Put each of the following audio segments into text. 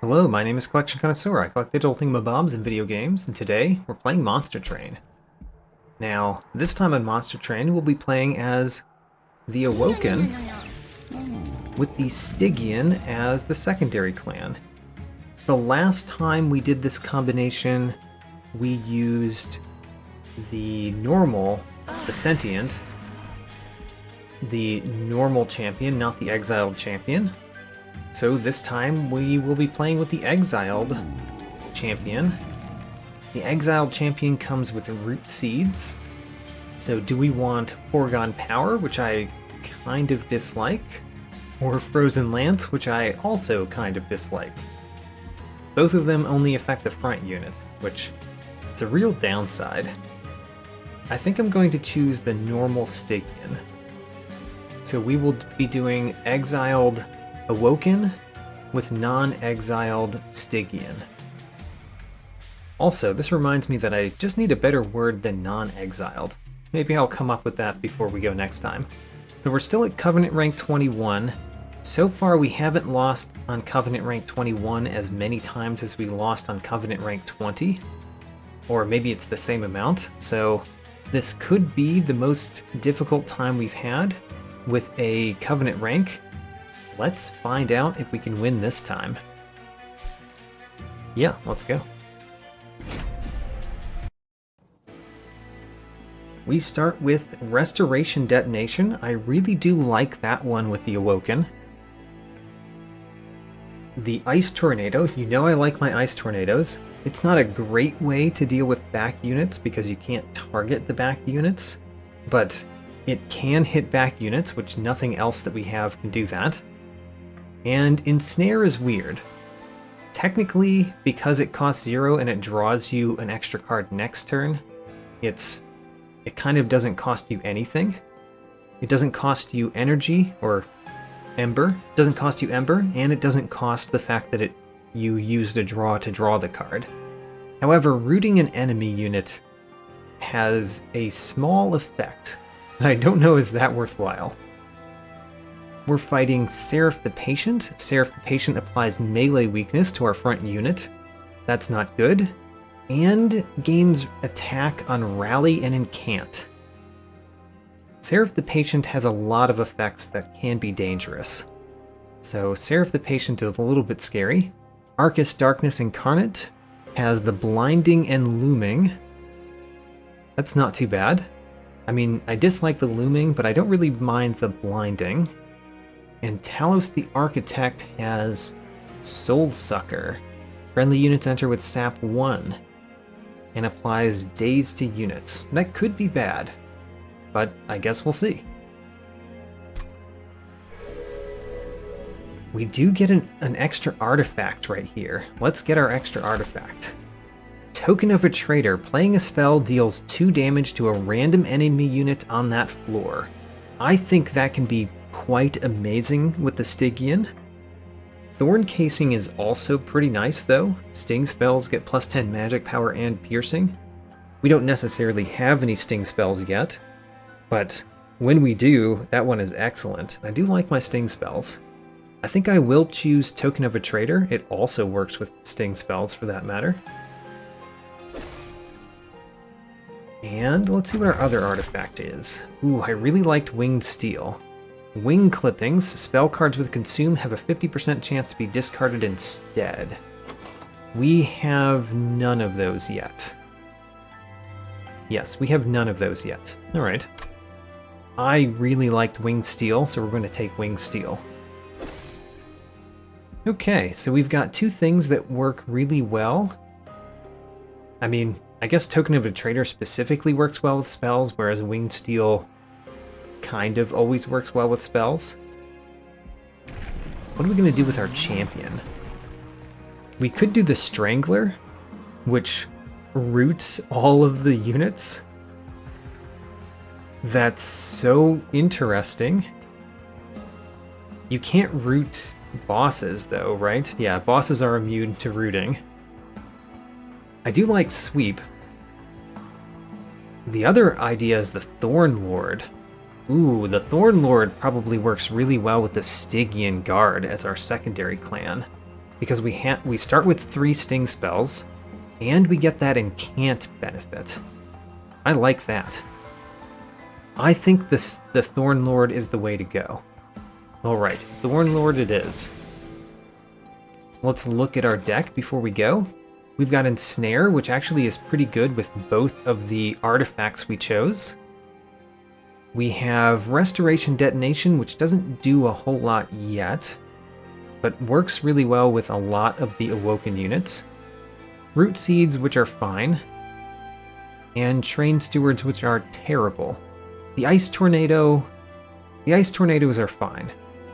Hello, my name is Collection Connoisseur. I collect digital thingamabobs in video games, and today we're playing Monster Train. Now, this time on Monster Train, we'll be playing as the Awoken, with the Stygian as the secondary clan. The last time we did this combination, we used the normal, the sentient, the normal champion, not the exiled champion. So this time we will be playing with the exiled champion. The exiled champion comes with root seeds. So do we want Foregone Power, which I kind of dislike, or Frozen Lance, which I also kind of dislike? Both of them only affect the front unit, which is a real downside. I think I'm going to choose the normal Stygian. So we will be doing exiled Awoken with non-exiled Stygian. Also, this reminds me that I just need a better word than non-exiled. Maybe I'll come up with that before we go next time. So we're still at Covenant rank 21. So far we haven't lost on Covenant rank 21 as many times as we lost on Covenant rank 20. Or maybe it's the same amount. So this could be the most difficult time we've had with a Covenant rank. Let's find out if we can win this time. Yeah, let's go. We start with Restoration Detonation. I really do like that one with the Awoken. The Ice Tornado, you know I like my Ice Tornadoes. It's not a great way to deal with back units because you can't target the back units, but it can hit back units, which nothing else that we have can do that. And Ensnare is weird. Technically, because it costs 0 and it draws you an extra card next turn, it kind of doesn't cost you anything. It doesn't cost you energy or ember. It doesn't cost you ember, and it doesn't cost the fact that you used a draw to draw the card. However, rooting an enemy unit has a small effect. I don't know is that worthwhile. We're fighting Seraph the Patient. Seraph the Patient applies melee weakness to our front unit. That's not good. And gains attack on Rally and Incant. Seraph the Patient has a lot of effects that can be dangerous. So Seraph the Patient is a little bit scary. Archus Darkness Incarnate has the Blinding and Looming. That's not too bad. I mean, I dislike the Looming, but I don't really mind the Blinding. And Talos the Architect has Soul Sucker. Friendly units enter with Sap 1 and applies Daze to units. That could be bad, but I guess we'll see. We do get an extra artifact right here. Let's get our extra artifact. Token of a Traitor. Playing a spell deals 2 damage to a random enemy unit on that floor. I think that can be quite amazing with the Stygian. Thorn Casing is also pretty nice though. Sting spells get plus 10 magic power and piercing. We don't necessarily have any sting spells yet, but when we do, that one is excellent. I do like my sting spells. I think I will choose Token of a Traitor. It also works with sting spells for that matter. And let's see what our other artifact is. Ooh, I really liked Winged Steel. Wing Clippings. Spell cards with Consume have a 50% chance to be discarded instead. We have none of those yet. Yes, we have none of those yet. Alright. I really liked Winged Steel, so we're going to take Winged Steel. Okay, so we've got 2 things that work really well. I mean, I guess Token of a Traitor specifically works well with spells, whereas Winged Steel kind of always works well with spells. What are we going to do with our champion? We could do the Strangler, which roots all of the units. That's so interesting. You can't root bosses though, right? Yeah, bosses are immune to rooting. I do like Sweep. The other idea is the Thorn Lord. Ooh, the Thorn Lord probably works really well with the Stygian Guard as our secondary clan. because we start with 3 sting spells, and we get that incant benefit. I like that. I think the Thorn Lord is the way to go. Alright, Thorn Lord it is. Let's look at our deck before we go. We've got Ensnare, which actually is pretty good with both of the artifacts we chose. We have Restoration Detonation, which doesn't do a whole lot yet, but works really well with a lot of the Awoken units. Root Seeds, which are fine. And Train Stewards, which are terrible. The Ice Tornadoes are fine.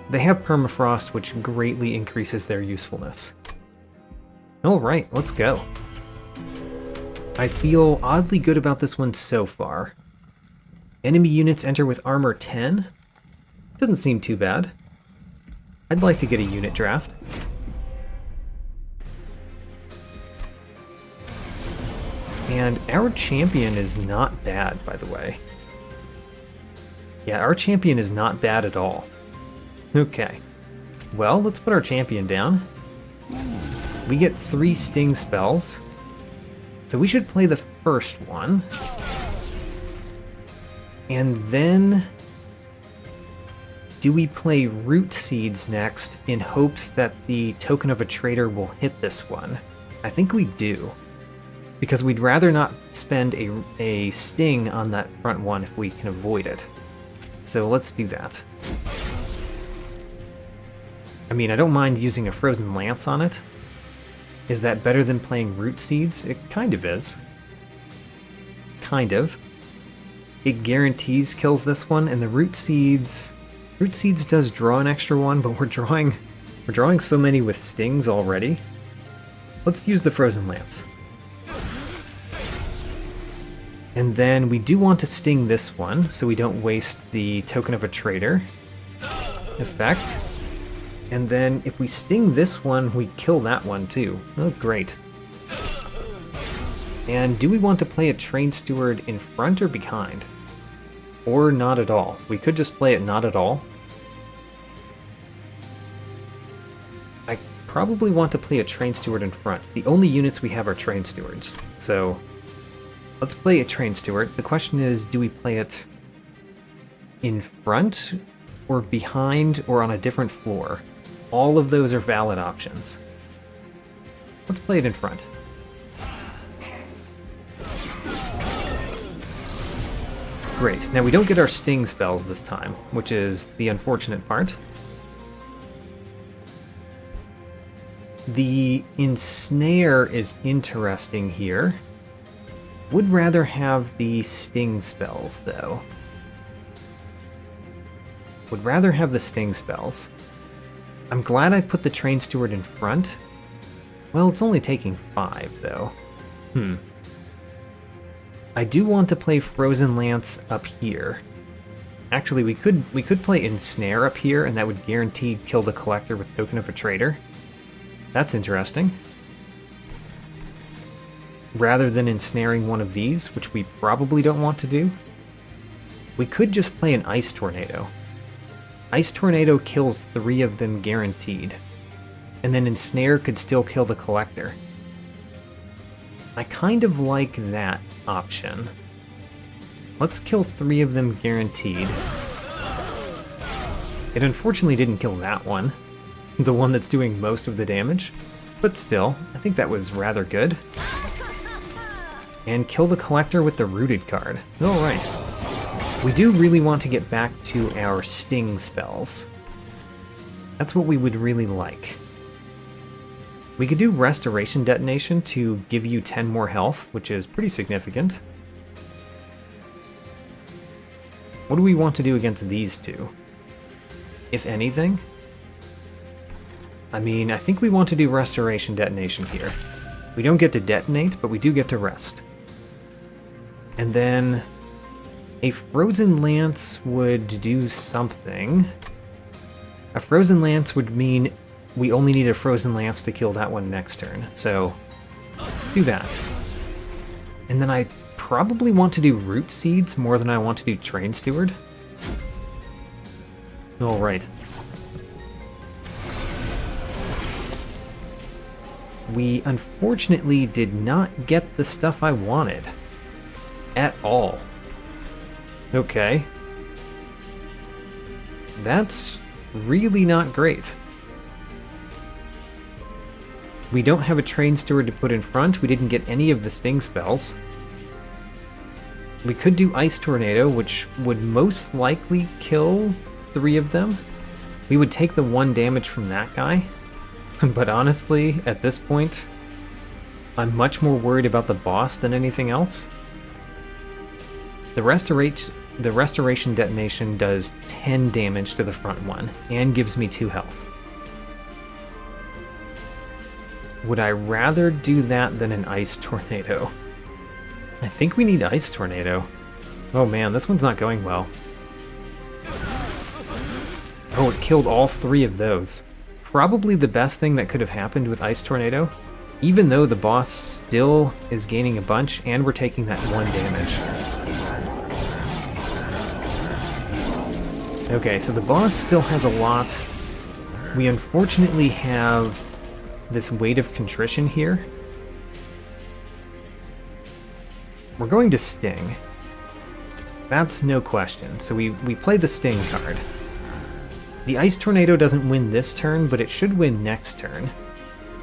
They have Permafrost, which greatly increases their usefulness. Alright, let's go. I feel oddly good about this one so far. Enemy units enter with armor 10. Doesn't seem too bad. I'd like to get a unit draft. And our champion is not bad, by the way. Yeah, our champion is not bad at all. Okay. Well, let's put our champion down. We get 3 sting spells. So we should play the first one. And then... do we play Root Seeds next in hopes that the Token of a Traitor will hit this one? I think we do. Because we'd rather not spend a sting on that front one if we can avoid it. So let's do that. I mean, I don't mind using a Frozen Lance on it. Is that better than playing Root Seeds? It kind of is. Kind of. It guarantees kills this one, and the Root Seeds does draw an extra one, but we're drawing so many with stings already. Let's use the Frozen Lance. And then we do want to sting this one, so we don't waste the Token of a Traitor effect. And then if we sting this one, we kill that one too. Oh, great. And do we want to play a Train Steward in front or behind? Or not at all? We could just play it not at all. I probably want to play a Train Steward in front. The only units we have are Train Stewards, so let's play a Train Steward. The question is, do we play it in front or behind or on a different floor? All of those are valid options. Let's play it in front. Great. Now we don't get our sting spells this time, which is the unfortunate part. The Ensnare is interesting here. Would rather have the sting spells, though. Would rather have the sting spells. I'm glad I put the Train Steward in front. Well, it's only taking 5, though. I do want to play Frozen Lance up here. Actually, we could play Ensnare up here, and that would guarantee kill the Collector with Token of a Traitor. That's interesting. Rather than ensnaring one of these, which we probably don't want to do, we could just play an Ice Tornado. Ice Tornado kills 3 of them guaranteed, and then Ensnare could still kill the Collector. I kind of like that option. Let's kill 3 of them guaranteed. It unfortunately didn't kill that one, the one that's doing most of the damage, but still, I think that was rather good. And kill the Collector with the Rooted card. Alright. We do really want to get back to our sting spells. That's what we would really like. We could do Restoration Detonation to give you 10 more health, which is pretty significant. What do we want to do against these two? If anything? I mean, I think we want to do Restoration Detonation here. We don't get to detonate, but we do get to rest. And then a Frozen Lance would do something. A Frozen Lance would mean we only need a Frozen Lance to kill that one next turn, so do that. And then I probably want to do Root Seeds more than I want to do Train Steward. Alright. we unfortunately did not get the stuff I wanted. At all. Okay. That's really not great. We don't have a train steward to put in front. We didn't get any of the sting spells. We could do Ice Tornado, which would most likely kill 3 of them. We would take the 1 damage from that guy. But honestly, at this point, I'm much more worried about the boss than anything else. The Restoration Detonation does 10 damage to the front one, and gives me 2 health. Would I rather do that than an Ice Tornado? I think we need Ice Tornado. Oh man, this one's not going well. Oh, it killed all 3 of those. Probably the best thing that could have happened with Ice Tornado, even though the boss still is gaining a bunch and we're taking that 1 damage. Okay, so the boss still has a lot. We unfortunately have this Weight of Contrition here. We're going to Sting. That's no question. So we play the Sting card. The Ice Tornado doesn't win this turn, but it should win next turn.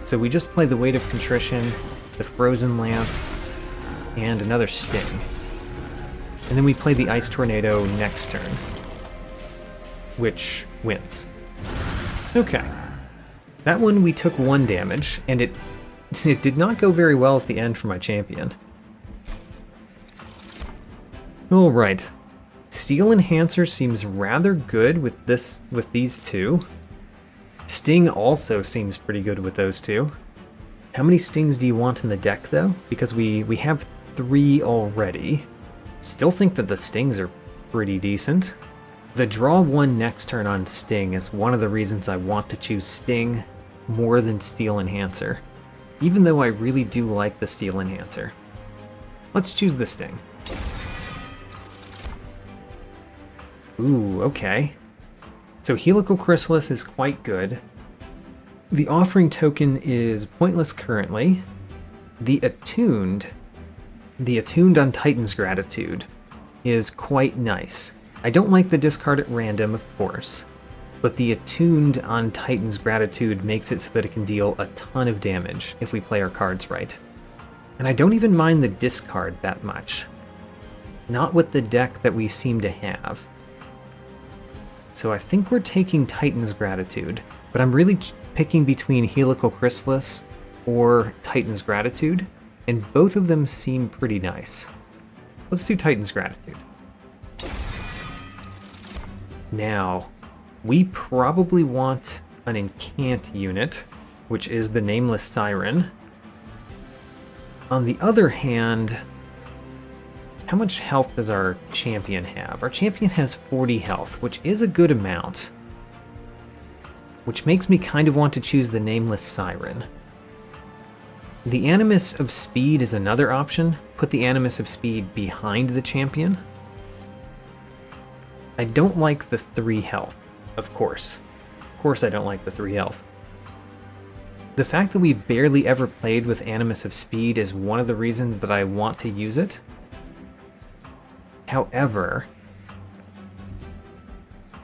So we just play the Weight of Contrition, the Frozen Lance, and another Sting. And then we play the Ice Tornado next turn, which wins. Okay. That one we took 1 damage, and it did not go very well at the end for my champion. Alright. Steel Enhancer seems rather good with these 2. Sting also seems pretty good with those 2. How many stings do you want in the deck, though? Because we have 3 already. Still think that the stings are pretty decent. The draw 1 next turn on Sting is one of the reasons I want to choose Sting more than Steel Enhancer, even though I really do like the Steel Enhancer. Let's choose the Sting. Ooh, okay. So Helical Chrysalis is quite good. The Offering Token is pointless currently. The Attuned on Titan's Gratitude is quite nice. I don't like the discard at random, of course, but the Attuned on Titan's Gratitude makes it so that it can deal a ton of damage if we play our cards right. And I don't even mind the discard that much. Not with the deck that we seem to have. So I think we're taking Titan's Gratitude, but I'm really picking between Helical Chrysalis or Titan's Gratitude, and both of them seem pretty nice. Let's do Titan's Gratitude. Now, we probably want an Incant unit, which is the Nameless Siren. On the other hand, how much health does our champion have? Our champion has 40 health, which is a good amount. Which makes me kind of want to choose the Nameless Siren. The Animus of Speed is another option. Put the Animus of Speed behind the champion. I don't like the 3 health, of course. Of course I don't like the 3 health. The fact that we've barely ever played with Animus of Speed is one of the reasons that I want to use it. However,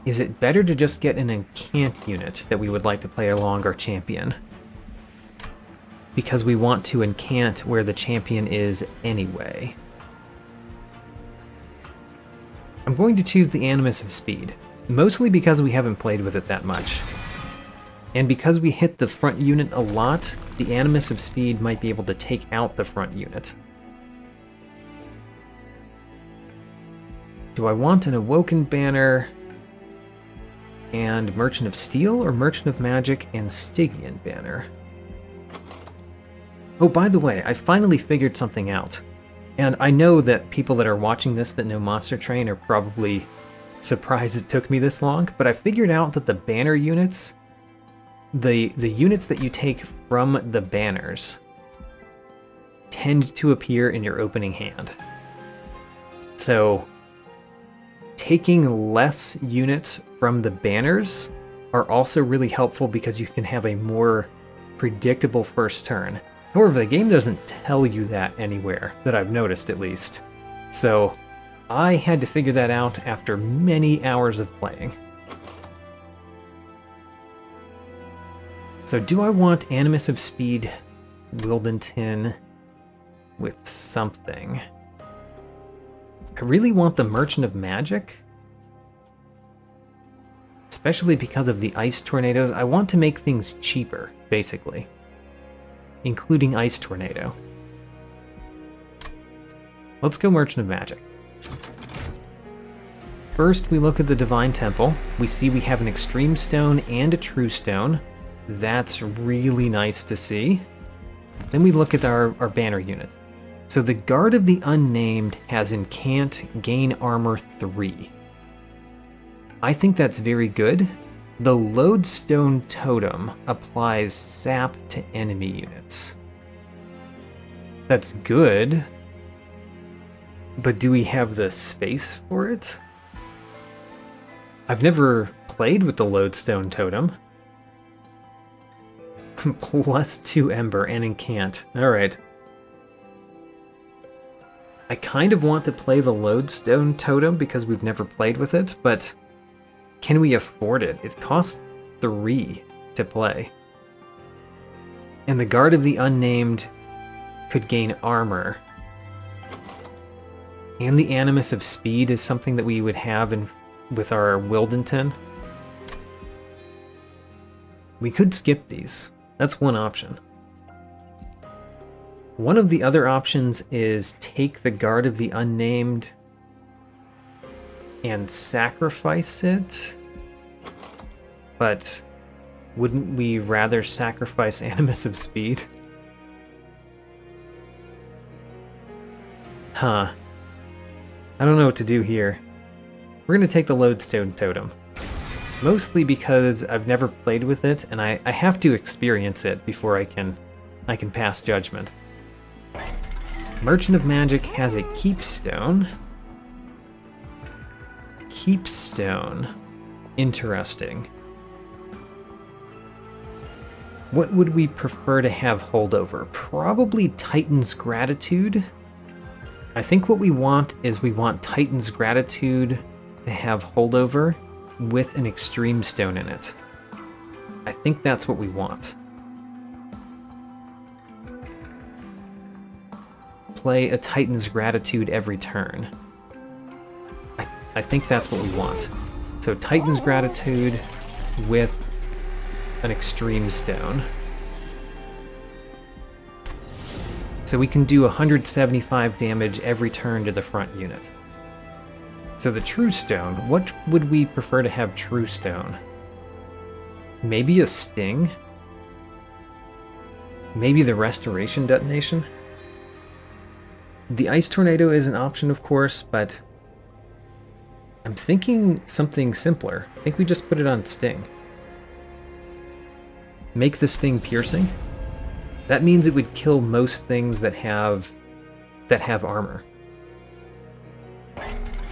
is it better to just get an Incant unit that we would like to play along our champion? Because we want to Incant where the champion is anyway. I'm going to choose the Animus of Speed, mostly because we haven't played with it that much. And because we hit the front unit a lot, the Animus of Speed might be able to take out the front unit. Do I want an Awoken banner and Merchant of Steel, or Merchant of Magic and Stygian banner? Oh, by the way, I finally figured something out. And I know that people that are watching this that know Monster Train are probably surprised it took me this long, but I figured out that the banner units, the units that you take from the banners, tend to appear in your opening hand. So taking less units from the banners are also really helpful because you can have a more predictable first turn. However, the game doesn't tell you that anywhere, that I've noticed at least. So I had to figure that out after many hours of playing. So do I want Animus of Speed, Wildenton with something? I really want the Merchant of Magic. Especially because of the ice tornadoes. I want to make things cheaper, basically. Including Ice Tornado. Let's go Merchant of Magic. First, we look at the Divine Temple. We see we have an Extreme Stone and a True Stone. That's really nice to see. Then we look at our banner unit. So the Guard of the Unnamed has Incant, gain armor 3. I think that's very good. The Lodestone Totem applies sap to enemy units. That's good. But do we have the space for it? I've never played with the Lodestone Totem. +2 Ember and Incant. Alright. I kind of want to play the Lodestone Totem because we've never played with it, but can we afford it? It costs 3 to play. And the Guard of the Unnamed could gain armor. And the Animus of Speed is something that we would have with our Wildenton. We could skip these. That's one option. One of the other options is take the Guard of the Unnamed and sacrifice it. But wouldn't we rather sacrifice Animus of Speed? Huh. I don't know what to do here. We're going to take the Lodestone Totem. Mostly because I've never played with it, and I have to experience it before I can pass judgment. Merchant of Magic has a Keepstone. Keepstone. Interesting. What would we prefer to have holdover? Probably Titan's Gratitude. I think what we want is we want Titan's Gratitude to have holdover with an Extreme Stone in it. I think that's what we want. Play a Titan's Gratitude every turn. I think that's what we want. So Titan's Gratitude with an Extreme Stone. So we can do 175 damage every turn to the front unit. So the True Stone, what would we prefer to have True Stone? Maybe a Sting? Maybe the Restoration Detonation? The Ice Tornado is an option, of course, but I'm thinking something simpler. I think we just put it on Sting. Make the Sting piercing. That means it would kill most things that have armor.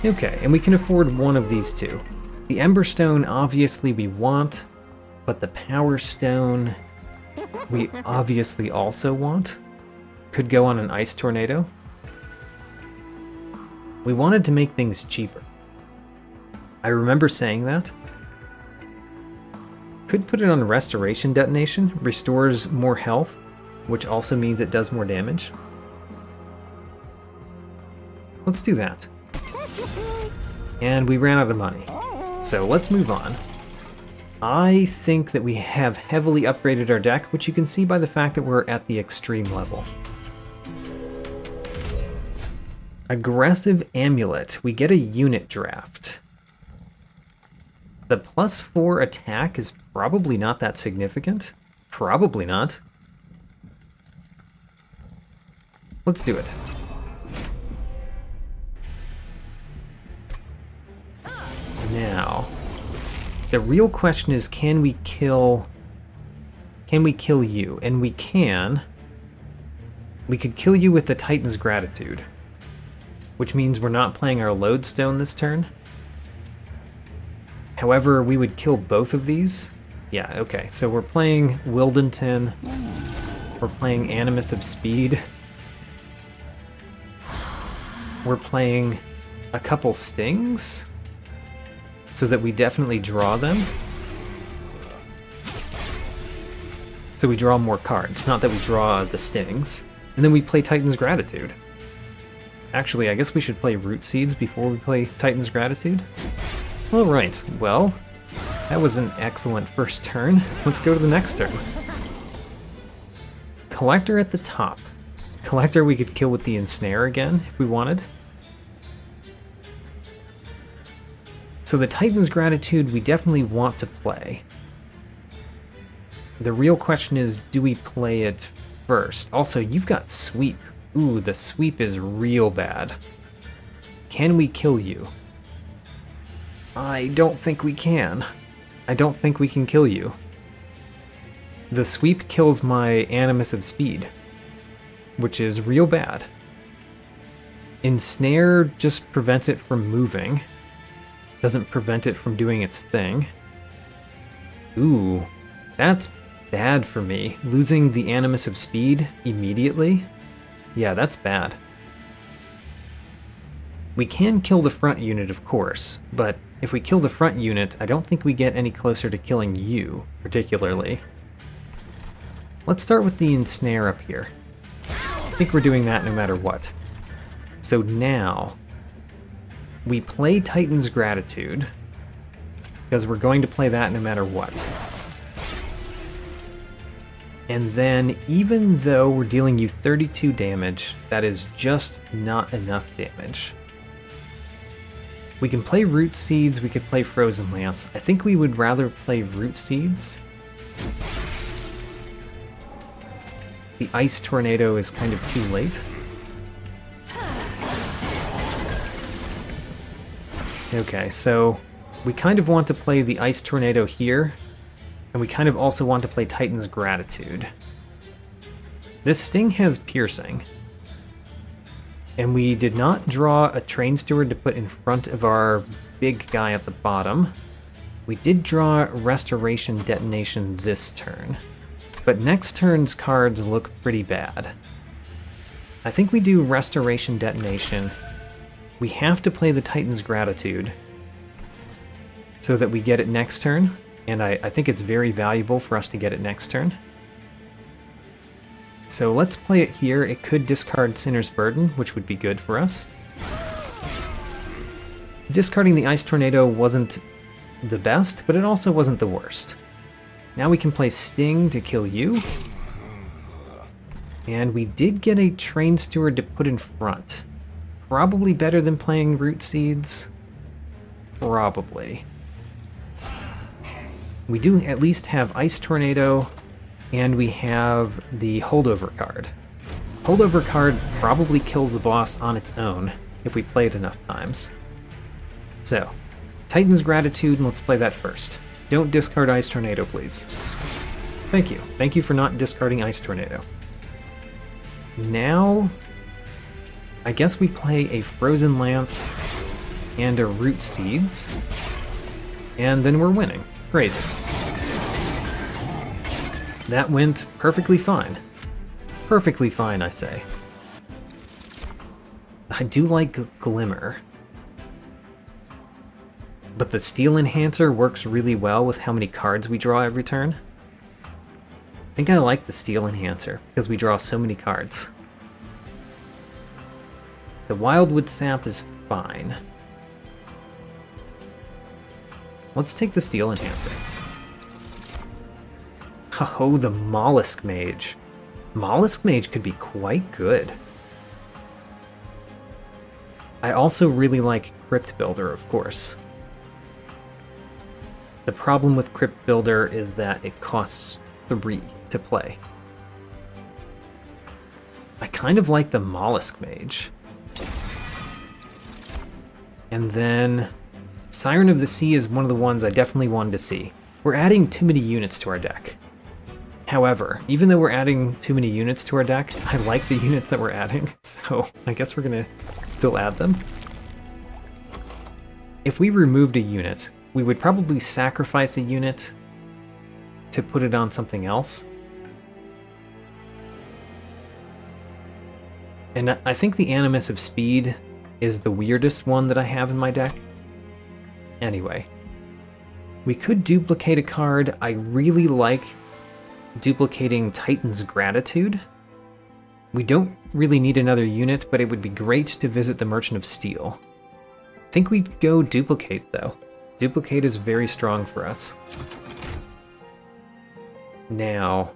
Okay, and we can afford one of these two. The Ember Stone, obviously we want, but the Power Stone, we obviously also want. Could go on an Ice Tornado. We wanted to make things cheaper. I remember saying that. Could put it on Restoration Detonation, restores more health, which also means it does more damage. Let's do that. And we ran out of money. So let's move on. I think that we have heavily upgraded our deck, which you can see by the fact that we're at the extreme level. Aggressive Amulet. We get a unit draft. The +4 attack is probably not that significant. Probably not. Let's do it. Now, the real question is, can we kill you? And we can. We could kill you with the Titan's Gratitude, which means we're not playing our Lodestone this turn. However, we would kill both of these, Yeah, okay. So we're playing Wildenton. We're playing Animus of Speed. We're playing a couple Stings, so that we definitely draw them. So we draw more cards, not that we draw the Stings. And then we play Titan's Gratitude. Actually, I guess we should play Root Seeds before we play Titan's Gratitude. Alright, well, that was an excellent first turn. Let's go to the next turn. Collector at the top. Collector we could kill with the Ensnare again, if we wanted. So the Titan's Gratitude we definitely want to play. The real question is, do we play it first? Also, you've got Sweep. Ooh, the Sweep is real bad. Can we kill you? I don't think we can. I don't think we can kill you. The Sweep kills my Animus of Speed, which is real bad. Ensnare just prevents it from moving. Doesn't prevent it from doing its thing. Ooh, that's bad for me. Losing the Animus of Speed immediately? Yeah, that's bad. We can kill the front unit, of course, but if we kill the front unit, I don't think we get any closer to killing you, particularly. Let's start with the Ensnare up here. I think we're doing that no matter what. So now, we play Titan's Gratitude, because we're going to play that no matter what. And then, even though we're dealing you 32 damage, that is just not enough damage. We can play Root Seeds, we could play Frozen Lance. I think we would rather play Root Seeds. The Ice Tornado is kind of too late. Okay, so we kind of want to play the Ice Tornado here, and we kind of also want to play Titan's Gratitude. This Sting has Piercing, and we did not draw a Train Steward to put in front of our big guy at the bottom. We did draw Restoration Detonation this turn, but next turn's cards look pretty bad. I think we do Restoration Detonation. We have to play the Titan's Gratitude so that we get it next turn, and I think it's very valuable for us to get it next turn. So let's play it here. It could discard Sinner's Burden, which would be good for us. Discarding the Ice Tornado wasn't the best, but it also wasn't the worst. Now we can play Sting to kill you. And we did get a Train Steward to put in front. Probably better than playing Root Seeds. Probably. We do at least have Ice Tornado, and we have the Holdover card. Holdover card probably kills the boss on its own if we play it enough times. So, Titan's Gratitude, and let's play that first. Don't discard Ice Tornado, please. Thank you. Thank you for not discarding Ice Tornado. Now, I guess we play a Frozen Lance and a Root Seeds, and then we're winning. Crazy. That went perfectly fine. Perfectly fine, I say. I do like Glimmer, but the Steel Enhancer works really well with how many cards we draw every turn. I think I like the Steel Enhancer because we draw so many cards. The Wildwood Sap is fine. Let's take the Steel Enhancer. Oh, the Mollusk Mage. Mollusk Mage could be quite good. I also really like Crypt Builder, of course. The problem with Crypt Builder is that it costs 3 to play. I kind of like the Mollusk Mage. And then Siren of the Sea is one of the ones I definitely wanted to see. We're adding too many units to our deck. However, even though we're adding too many units to our deck, I like the units that we're adding, so I guess we're gonna still add them. If we removed a unit, we would probably sacrifice a unit to put it on something else. And I think the Animus of Speed is the weirdest one that I have in my deck. Anyway, we could duplicate a card. I really like duplicating Titan's Gratitude. We don't really need another unit, but it would be great to visit the Merchant of Steel. I think we'd go Duplicate, though. Duplicate is very strong for us. Now,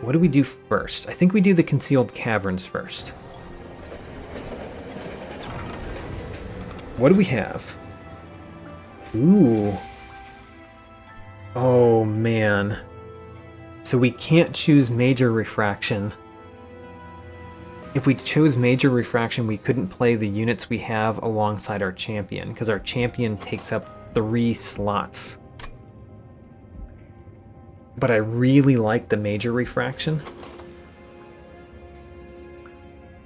what do we do first? I think we do the Concealed Caverns first. What do we have? Ooh. Oh, man. So we can't choose Major Refraction. If we chose Major Refraction, we couldn't play the units we have alongside our champion, because our champion takes up 3 slots. But I really like the Major Refraction.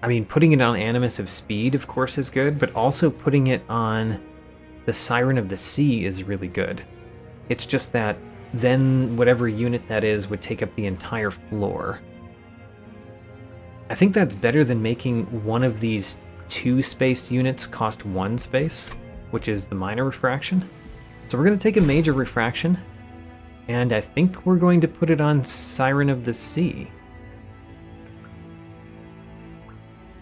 I mean, putting it on Animus of Speed, of course, is good, but also putting it on the Siren of the Sea is really good. It's just that then whatever unit that is would take up the entire floor. I think that's better than making one of these 2-space units cost 1 space, which is the Minor Refraction. So we're going to take a Major Refraction, and I think we're going to put it on Siren of the Sea.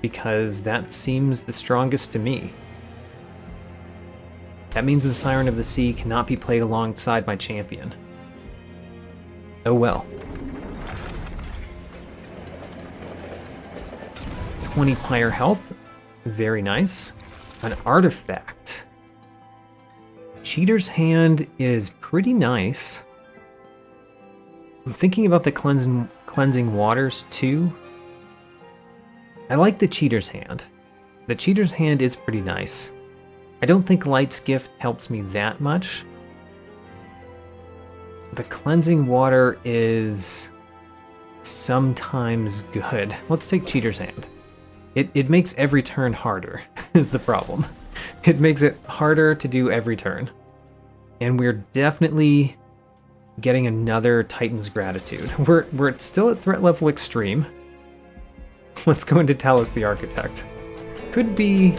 Because that seems the strongest to me. That means the Siren of the Sea cannot be played alongside my champion. Oh well. 20 Pyre health. Very nice. An artifact. Cheater's Hand is pretty nice. I'm thinking about the cleansing waters too. I like the Cheater's Hand. The Cheater's Hand is pretty nice. I don't think Light's Gift helps me that much. The cleansing water is sometimes good. Let's take Cheater's Hand. It makes every turn harder, is the problem. It makes it harder to do every turn. And we're definitely getting another Titan's Gratitude. We're still at threat level extreme. Let's go into Talos the Architect. Could be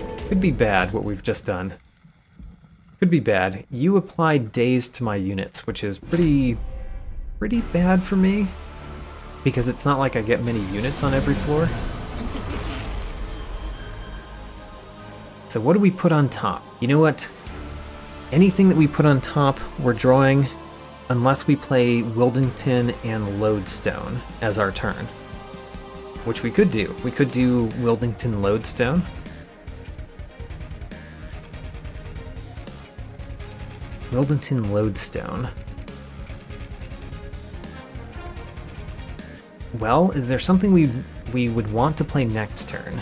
bad what we've just done. Could be bad. You apply daze to my units, which is pretty bad for me. Because it's not like I get many units on every floor. So what do we put on top? You know what? Anything that we put on top, we're drawing, unless we play Wildington and Lodestone as our turn. Which we could do. We could do Wildington Lodestone. Wildington Lodestone. Well, is there something we would want to play next turn?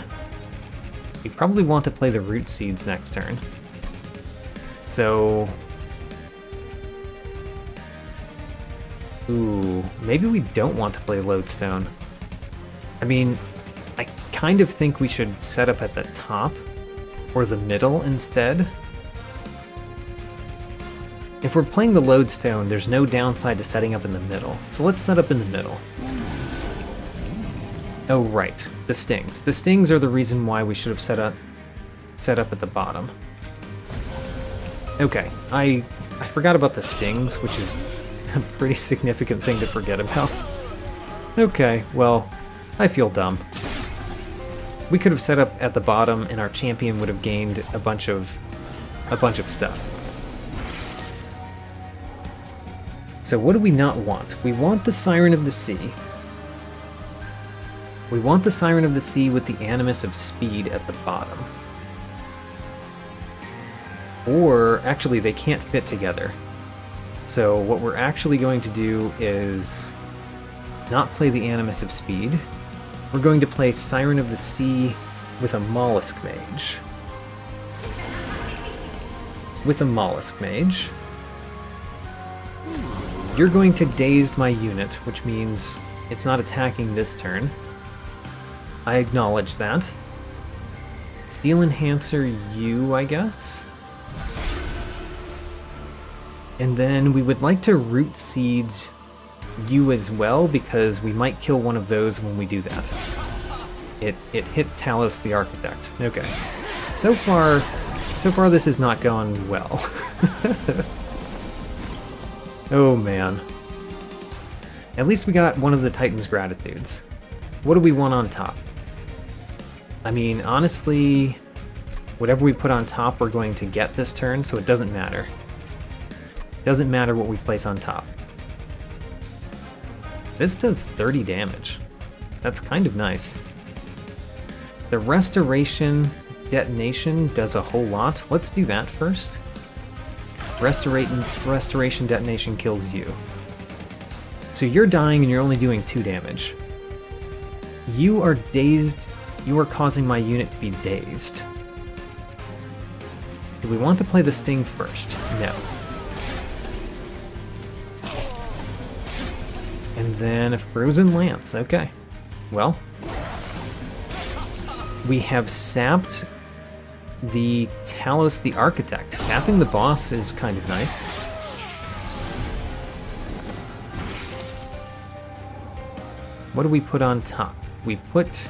We probably want to play the Root Seeds next turn. So... Ooh, maybe we don't want to play Lodestone. I mean, I kind of think we should set up at the top or the middle instead. If we're playing the Lodestone, there's no downside to setting up in the middle. So let's set up in the middle. Oh, right. The Stings. The Stings are the reason why we should have set up at the bottom. Okay, I forgot about the Stings, which is a pretty significant thing to forget about. Okay, well, I feel dumb. We could have set up at the bottom, and our champion would have gained a bunch of stuff. So what do we not want? We want the Siren of the Sea. We want the Siren of the Sea with the Animus of Speed at the bottom. Or, actually, they can't fit together. So what we're actually going to do is not play the Animus of Speed. We're going to play Siren of the Sea with a Mollusk Mage. With a Mollusk Mage. You're going to Dazed my unit, which means it's not attacking this turn. I acknowledge that. Steel Enhancer you, I guess? And then we would like to root seeds you as well, because we might kill one of those when we do that. It hit Talos the Architect. Okay. So far this has not gone well. Oh man. At least we got one of the Titan's Gratitudes. What do we want on top? I mean, honestly, whatever we put on top we're going to get this turn, so it doesn't matter. It doesn't matter what we place on top. This does 30 damage. That's kind of nice. The Restoration Detonation does a whole lot. Let's do that first. Restoration Detonation kills you. So you're dying and you're only doing 2 damage. You are dazed. You are causing my unit to be dazed. Do we want to play the Sting first? No. And then a Frozen Lance. Okay. Well, we have sapped the Talos the Architect. Sapping the boss is kind of nice. What do we put on top? We put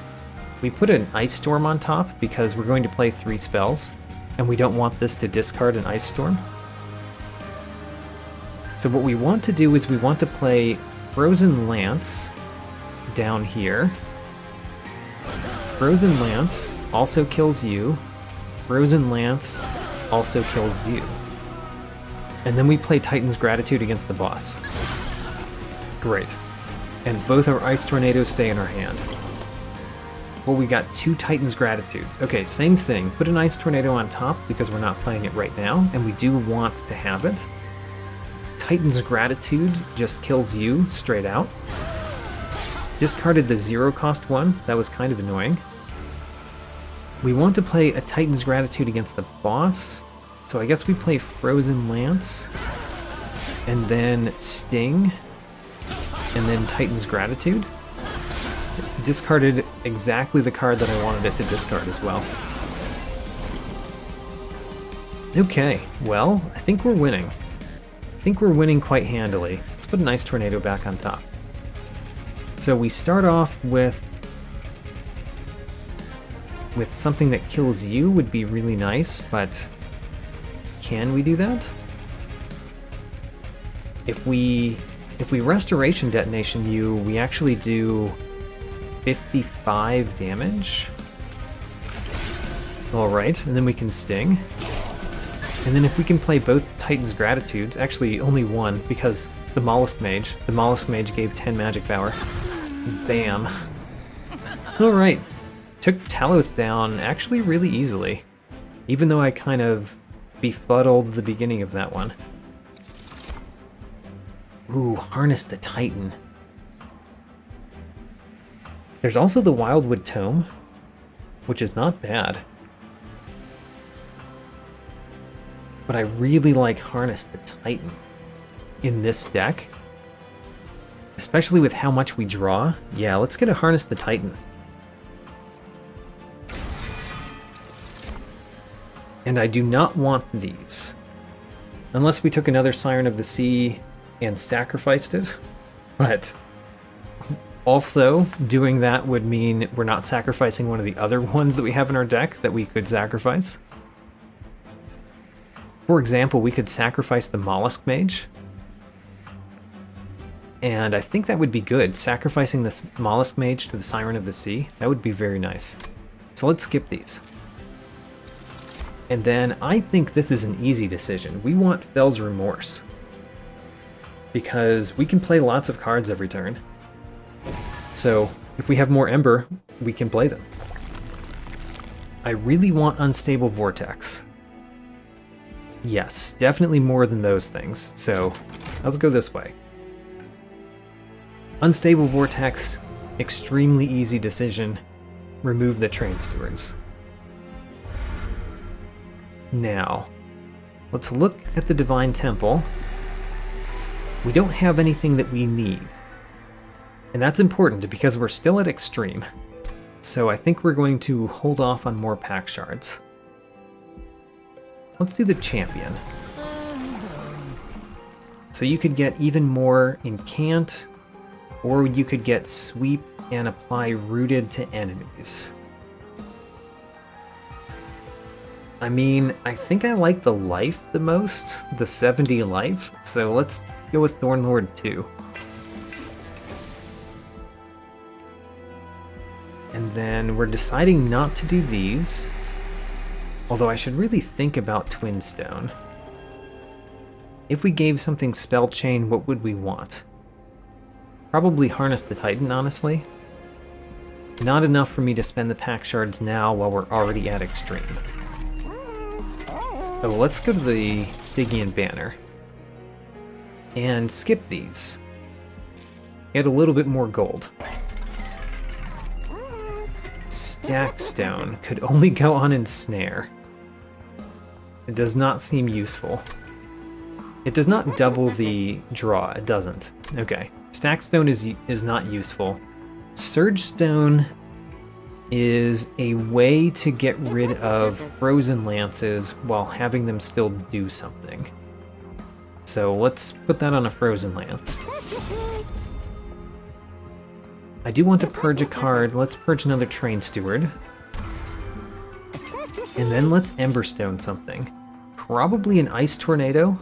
an Ice Storm on top because we're going to play 3 spells, and we don't want this to discard an Ice Storm. So what we want to do is we want to play Frozen Lance down here. Frozen Lance also kills you. Frozen Lance also kills you. And then we play Titan's Gratitude against the boss. Great. And both our Ice Tornadoes stay in our hand. Well, we got 2 Titan's Gratitudes. Okay, same thing. Put an Ice Tornado on top because we're not playing it right now, and we do want to have it. Titan's Gratitude just kills you straight out. Discarded the 0-cost one. That was kind of annoying. We want to play a Titan's Gratitude against the boss, so I guess we play Frozen Lance, and then Sting, and then Titan's Gratitude. Discarded exactly the card that I wanted it to discard as well. Okay, well, I think we're winning. I think we're winning quite handily. Let's put an Ice Tornado back on top. So we start off with something that kills you would be really nice, but can we do that? If we Restoration Detonation you, we actually do 55 damage. Alright, and then we can Sting. And then if we can play both Titan's Gratitudes, actually only one, because the Mollusk Mage gave 10 magic power. Bam. Alright. Took Talos down actually really easily, even though I kind of befuddled the beginning of that one. Ooh, Harness the Titan. There's also the Wildwood Tome, which is not bad. But I really like Harness the Titan in this deck. Especially with how much we draw. Yeah, let's get a Harness the Titan. And I do not want these. Unless we took another Siren of the Sea and sacrificed it. But also, doing that would mean we're not sacrificing one of the other ones that we have in our deck that we could sacrifice. For example, we could sacrifice the Mollusk Mage. And I think that would be good, sacrificing the Mollusk Mage to the Siren of the Sea. That would be very nice. So let's skip these. And then I think this is an easy decision. We want Fel's Remorse. Because we can play lots of cards every turn. So if we have more Ember, we can play them. I really want Unstable Vortex. Yes, definitely more than those things. So let's go this way. Unstable Vortex, extremely easy decision. Remove the Train Stewards. Now, let's look at the Divine Temple. We don't have anything that we need. And that's important because we're still at Extreme. So I think we're going to hold off on more pack shards. Let's do the Champion. So you could get even more Incant, or you could get Sweep and apply Rooted to enemies. I mean, I think I like the life the most, the 70 life, so let's go with Thornlord 2. And then we're deciding not to do these, although I should really think about Twinstone. If we gave something Spell Chain, what would we want? Probably Harness the Titan, honestly. Not enough for me to spend the pack shards now while we're already at Extreme. So let's go to the Stygian banner and skip these. Get a little bit more gold. Stack Stone could only go on Ensnare. It does not seem useful. It does not double the draw, it doesn't. Okay, Stack Stone is not useful. Surge Stone is a way to get rid of frozen lances while having them still do something. So let's put that on a frozen lance. I do want to purge a card. Let's purge another Train Steward. And then let's Emberstone something. Probably an Ice Tornado.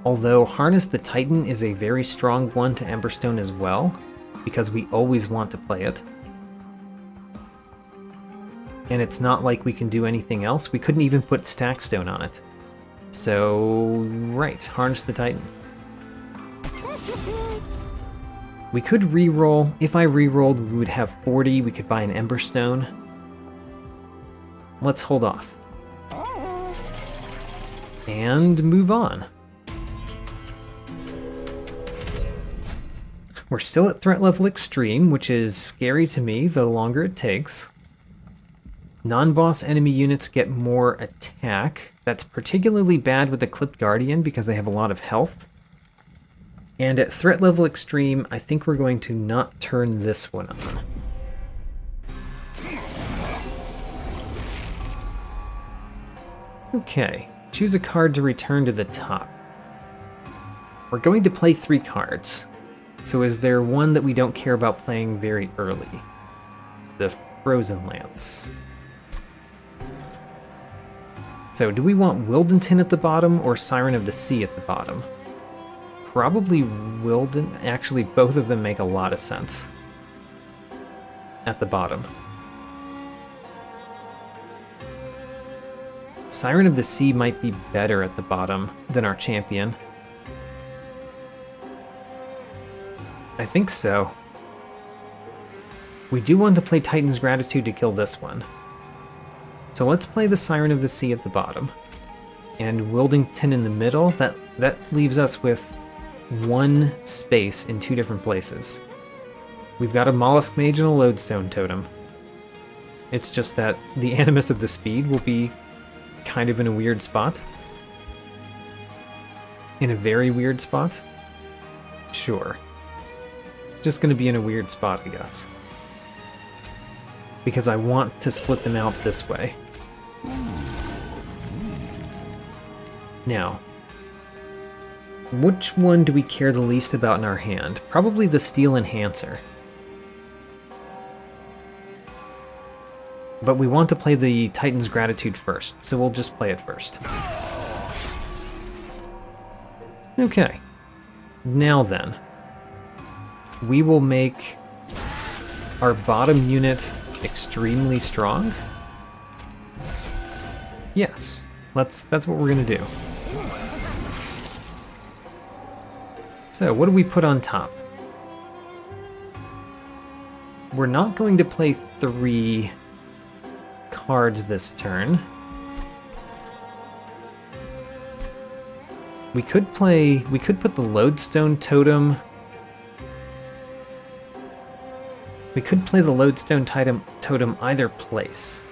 Although Harness the Titan is a very strong one to Emberstone as well, because we always want to play it. And it's not like we can do anything else. We couldn't even put Stackstone on it. So, right, Harness the Titan. We could reroll. If I rerolled, we would have 40. We could buy an Emberstone. Let's hold off. And move on. We're still at threat level extreme, which is scary to me the longer it takes. Non-boss enemy units get more attack. That's particularly bad with the Clipped Guardian because they have a lot of health. And at threat level extreme, I think we're going to not turn this one on. Okay, choose a card to return to the top. We're going to play 3 cards. So is there one that we don't care about playing very early? The Frozen Lance. So do we want Wildenton at the bottom or Siren of the Sea at the bottom? Probably Wilden. Actually, both of them make a lot of sense. At the bottom. Siren of the Sea might be better at the bottom than our champion. I think so. We do want to play Titan's Gratitude to kill this one. So let's play the Siren of the Sea at the bottom. And Wildington in the middle. That leaves us with 1 space in 2 different places. We've got a Mollusk Mage and a Lodestone Totem. It's just that the Animus of the Speed will be kind of in a weird spot. In a very weird spot? Sure. It's just going to be in a weird spot, I guess. Because I want to split them out this way. Now, which one do we care the least about in our hand? Probably the Steel Enhancer. But we want to play the Titan's Gratitude first, so we'll just play it first. Okay. Now then. We will make our bottom unit extremely strong. Yes, that's what we're gonna do. So, what do we put on top? We're not going to play 3 cards this turn. We could put the Lodestone Totem. We could play the Lodestone Totem either place.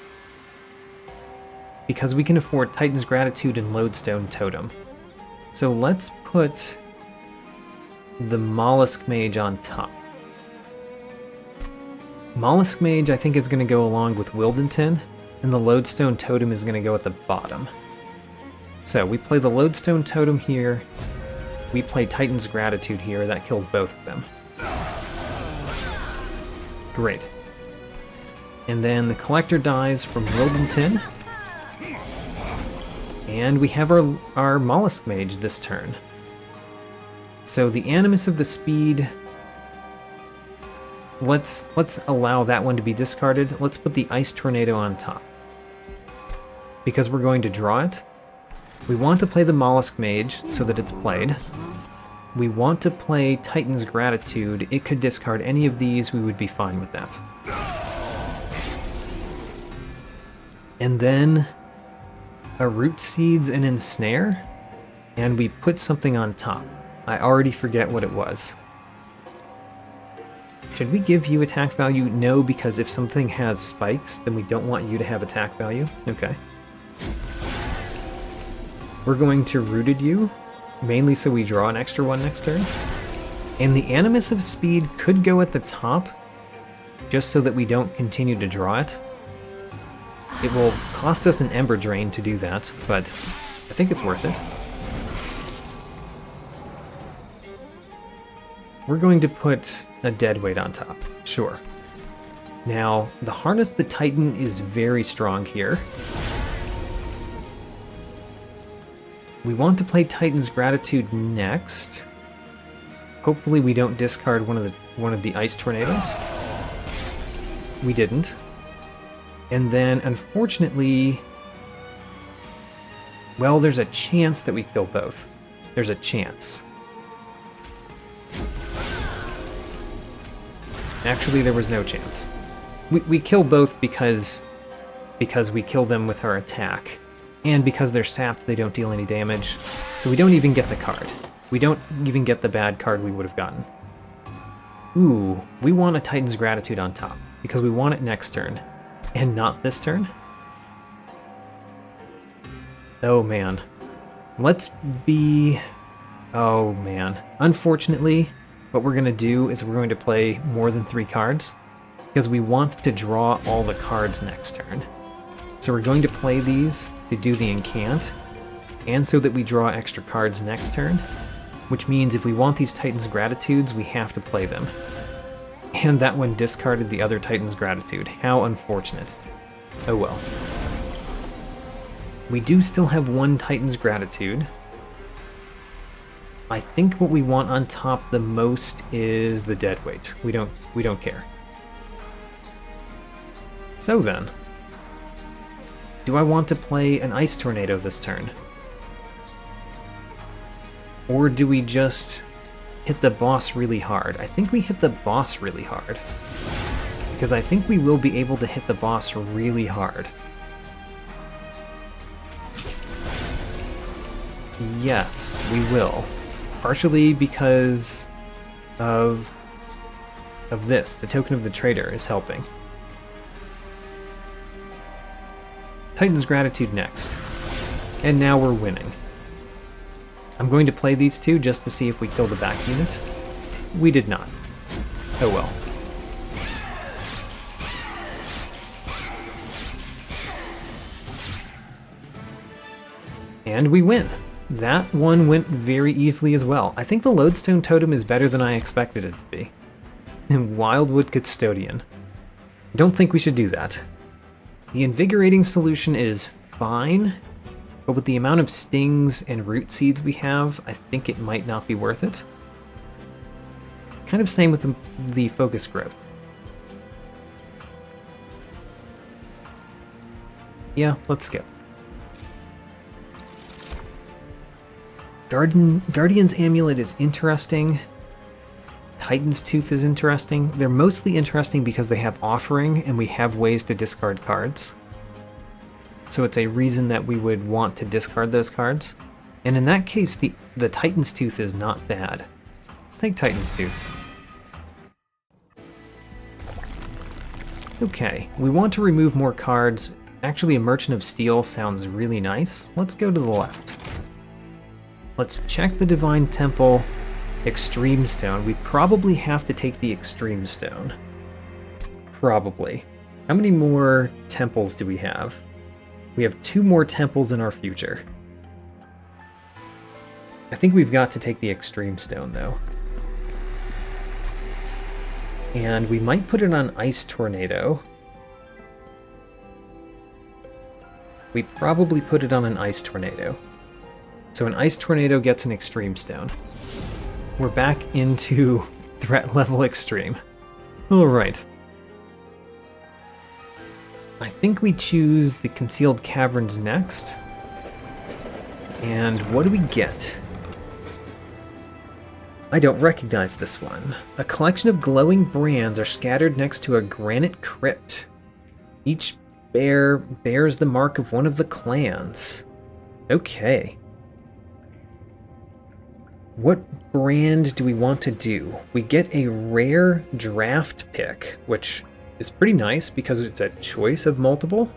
Because we can afford Titan's Gratitude and Lodestone Totem. So let's put the Mollusk Mage on top. Mollusk Mage I think is going to go along with Wildenton, and the Lodestone Totem is going to go at the bottom. So we play the Lodestone Totem here. We play Titan's Gratitude here. That kills both of them. Great. And then the Collector dies from Wildenton. And we have our Mollusk Mage this turn. So the Animus of the Speed... Let's allow that one to be discarded. Let's put the Ice Tornado on top. Because we're going to draw it. We want to play the Mollusk Mage so that it's played. We want to play Titan's Gratitude. It could discard any of these. We would be fine with that. And then a Root Seeds and Ensnare. And we put something on top. I already forget what it was. Should we give you attack value? No, because if something has spikes, then we don't want you to have attack value. Okay. We're going to Rooted You, mainly so we draw an extra one next turn. And the Animus of Speed could go at the top, just so that we don't continue to draw it. It will cost us an Ember Drain to do that, but I think it's worth it. We're going to put a Deadweight on top, sure. Now, the Harness the Titan is very strong here. We want to play Titan's Gratitude next. Hopefully we don't discard one of the Ice Tornadoes. We didn't. And then, unfortunately... Well, there's a chance that we kill both. There's a chance. Actually, there was no chance. We kill both because we kill them with our attack. And because they're sapped, they don't deal any damage. So we don't even get the card. We don't even get the bad card we would have gotten. Ooh, we want a Titan's Gratitude on top. Because we want it next turn. And not this turn? Oh man. Let's be... Oh man. Unfortunately, what we're going to do is we're going to play more than 3 cards. Because we want to draw all the cards next turn. So we're going to play these to do the Incant, and so that we draw extra cards next turn, which means if we want these Titan's Gratitudes, we have to play them. And that one discarded the other Titan's Gratitude. How unfortunate. Oh well. We do still have one Titan's Gratitude. I think what we want on top the most is the Deadweight. We don't care. So then, do I want to play an Ice Tornado this turn? Or do we just hit the boss really hard? I think we hit the boss really hard. Because I think we will be able to hit the boss really hard. Yes, we will. Partially because of this. The Token of the Traitor is helping. Titan's Gratitude next. And now we're winning. I'm going to play these two just to see if we kill the back unit. We did not. Oh well. And we win. That one went very easily as well. I think the Lodestone Totem is better than I expected it to be. And Wildwood Custodian. I don't think we should do that. The Invigorating solution is fine, but with the amount of stings and root seeds we have, I think it might not be worth it. Kind of same with the Focus Growth. Yeah, let's skip. Guardian's Amulet is interesting. Titan's Tooth is interesting. They're mostly interesting because they have Offering, and we have ways to discard cards. So it's a reason that we would want to discard those cards. And in that case, the Titan's Tooth is not bad. Let's take Titan's Tooth. Okay, we want to remove more cards. Actually, a Merchant of Steel sounds really nice. Let's go to the left. Let's check the Divine Temple. Extreme Stone. We probably have to take the Extreme Stone. Probably. How many more temples do we have? We have 2 more temples in our future. I think we've got to take the Extreme Stone, though. And we might put it on Ice Tornado. We probably put it on an Ice Tornado. So an Ice Tornado gets an Extreme Stone. We're back into threat level Extreme. Alright. I think we choose the Concealed Caverns next. And what do we get? I don't recognize this one. A collection of glowing brands are scattered next to a granite crypt. Each bear bears the mark of one of the clans. Okay. What brand do we want to do? We get a rare draft pick, which is pretty nice because it's a choice of multiple.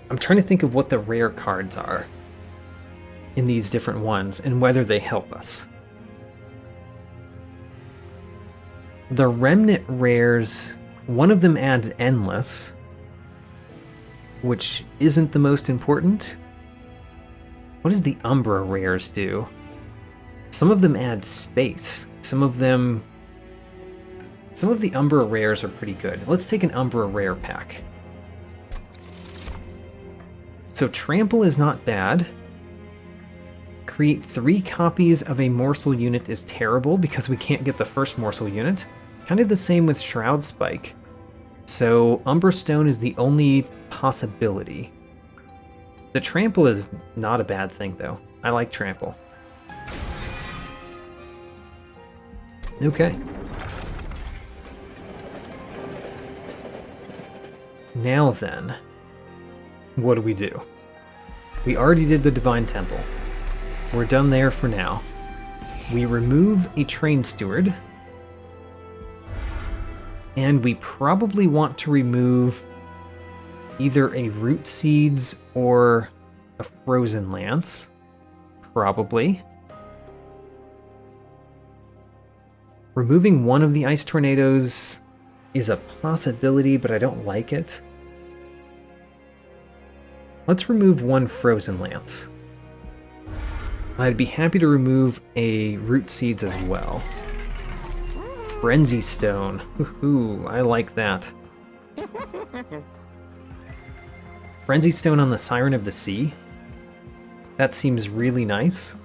I'm trying to think of what the rare cards are in these different ones and whether they help us. The Remnant rares, one of them adds Endless, which isn't the most important. What does the Umbra rares do? Some of them add space. Some of the Umbra rares are pretty good. Let's take an Umbra rare pack. So Trample is not bad. Create 3 copies of a morsel unit is terrible because we can't get the first morsel unit. Kind of the same with Shroud Spike. So Umbra Stone is the only possibility. The Trample is not a bad thing though. I like Trample. Okay. Now then, what do we do? We already did the Divine Temple. We're done there for now. We remove a Train Steward. And we probably want to remove either a Root Seeds or a Frozen Lance. Probably. Removing one of the Ice Tornadoes is a possibility, but I don't like it. Let's remove one Frozen Lance. I'd be happy to remove a Root Seeds as well. Frenzy Stone. Ooh, I like that. Frenzy Stone on the Siren of the Sea. That seems really nice.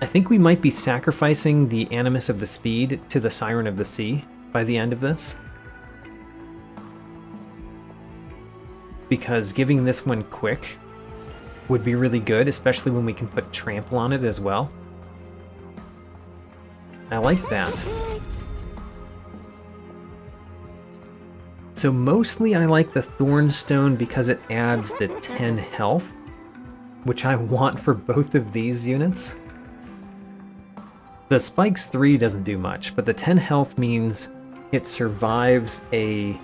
I think we might be sacrificing the Animus of the Speed to the Siren of the Sea by the end of this. Because giving this one quick would be really good, especially when we can put Trample on it as well. I like that. So mostly I like the Thornstone because it adds the 10 health, which I want for both of these units. The Spikes 3 doesn't do much, but the 10 health means it survives a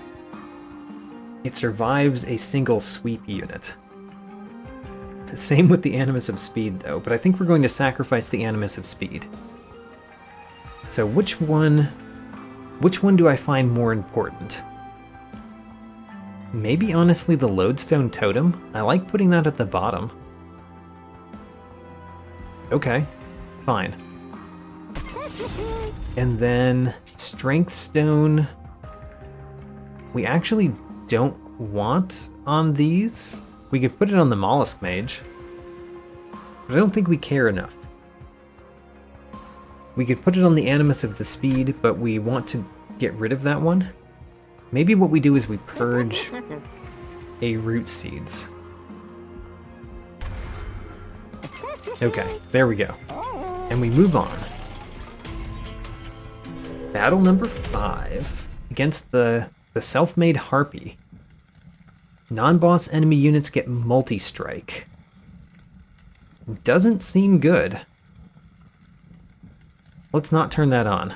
single sweep unit. Same with the Animus of Speed though, but I think we're going to sacrifice the Animus of Speed. So which one do I find more important? Maybe honestly the Lodestone Totem. I like putting that at the bottom. Okay, fine. And then Strength Stone, we actually don't want on these. We could put it on the Mollusk Mage, but I don't think we care enough. We could put it on the Animus of the Speed, but we want to get rid of that one. Maybe what we do is we purge a Root Seeds. Okay, there we go. And we move on. Battle number 5 against the self-made Harpy. Non-boss enemy units get multi-strike. Doesn't seem good. Let's not turn that on.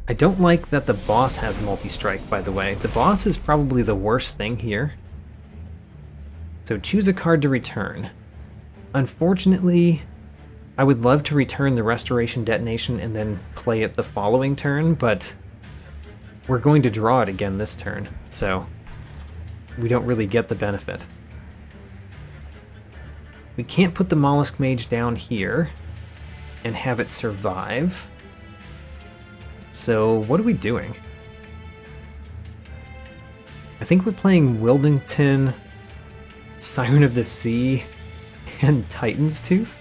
I don't like that the boss has multi-strike, by the way. The boss is probably the worst thing here. So choose a card to return. Unfortunately, I would love to return the Restoration Detonation and then play it the following turn, but we're going to draw it again this turn, so we don't really get the benefit. We can't put the Mollusk Mage down here and have it survive. So what are we doing? I think we're playing Wildington, Siren of the Sea, and Titan's Tooth.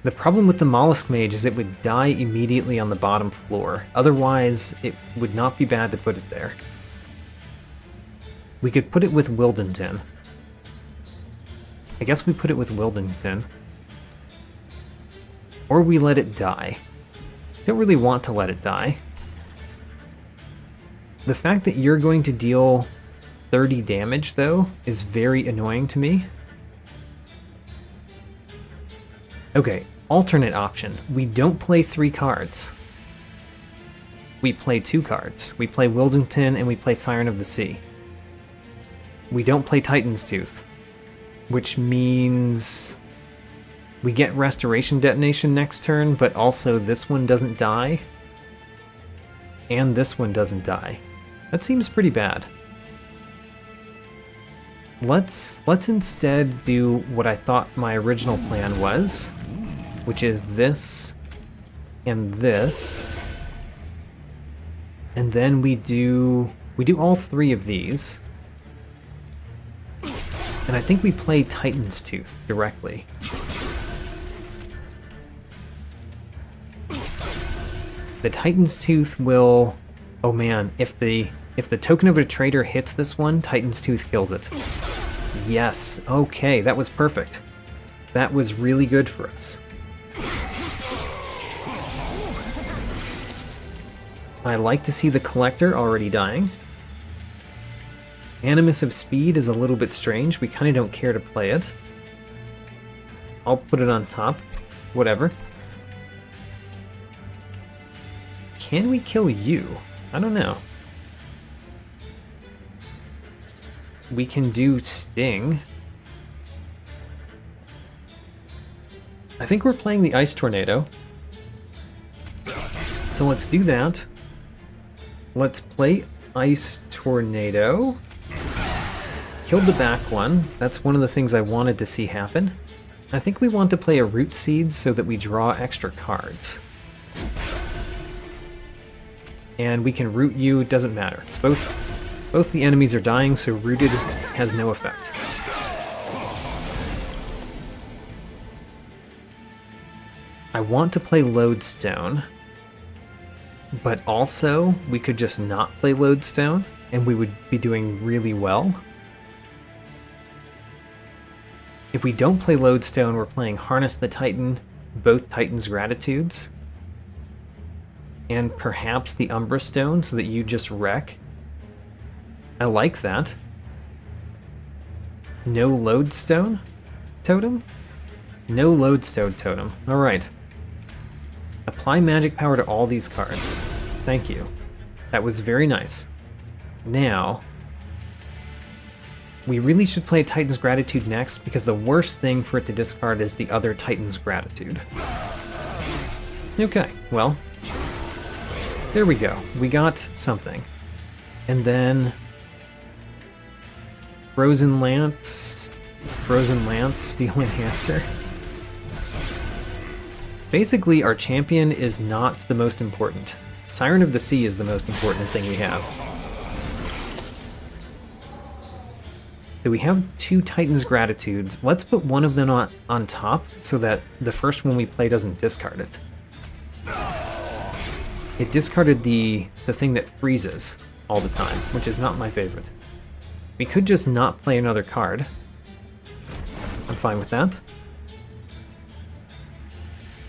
The problem with the Mollusk Mage is it would die immediately on the bottom floor. Otherwise, it would not be bad to put it there. We could put it with Wildington. I guess we put it with Wildington. Or we let it die. Don't really want to let it die. The fact that you're going to deal 30 damage, though, is very annoying to me. Okay, alternate option. We don't play 3 cards. We play 2 cards. We play Wildington and we play Siren of the Sea. We don't play Titan's Tooth, which means we get Restoration Detonation next turn, but also this one doesn't die, and this one doesn't die. That seems pretty bad. Let's instead do what I thought my original plan was, which is this and this, and then we do all 3 of these, and I think we play Titan's Tooth directly. The Titan's Tooth will... Oh man, if the Token of a Traitor hits this one, Titan's Tooth kills it. Yes, okay, that was perfect. That was really good for us. I like to see the Collector already dying. Animus of Speed is a little bit strange. We kind of don't care to play it. I'll put it on top. Whatever. Can we kill you? I don't know. We can do Sting. I think we're playing the Ice Tornado. So let's do that. Let's play Ice Tornado. Killed the back one. That's one of the things I wanted to see happen. I think we want to play a Root Seed so that we draw extra cards. And we can root you, it doesn't matter. Both the enemies are dying, so rooted has no effect. I want to play Lodestone, but also we could just not play Lodestone, and we would be doing really well. If we don't play Lodestone, we're playing Harness the Titan, both Titan's Gratitudes, and perhaps the Umbra Stone so that you just wreck. I like that. No Lodestone totem? No Lodestone totem. Alright. Apply magic power to all these cards. Thank you. That was very nice. Now, we really should play Titan's Gratitude next, because the worst thing for it to discard is the other Titan's Gratitude. Okay, well, there we go. We got something. And then Frozen Lance, Steel Enhancer. Basically, our champion is not the most important. Siren of the Sea is the most important thing we have. So we have 2 Titan's Gratitudes. Let's put one of them on top so that the first one we play doesn't discard it. It discarded the thing that freezes all the time, which is not my favorite. We could just not play another card. I'm fine with that.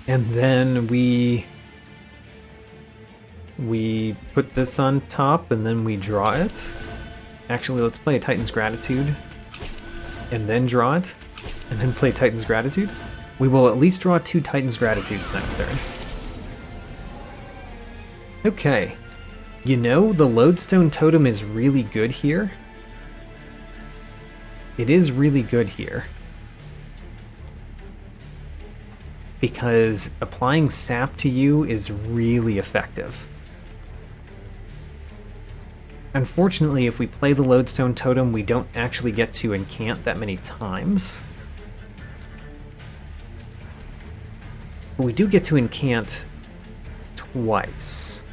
And then we put this on top and then we draw it. Actually, let's play a Titan's Gratitude and then draw it, and then play Titan's Gratitude. We will at least draw 2 Titan's Gratitudes next turn. Okay. You know, the Lodestone Totem is really good here. It is really good here. Because applying sap to you is really effective. Unfortunately, if we play the Lodestone Totem, we don't actually get to incant that many times. But we do get to incant twice.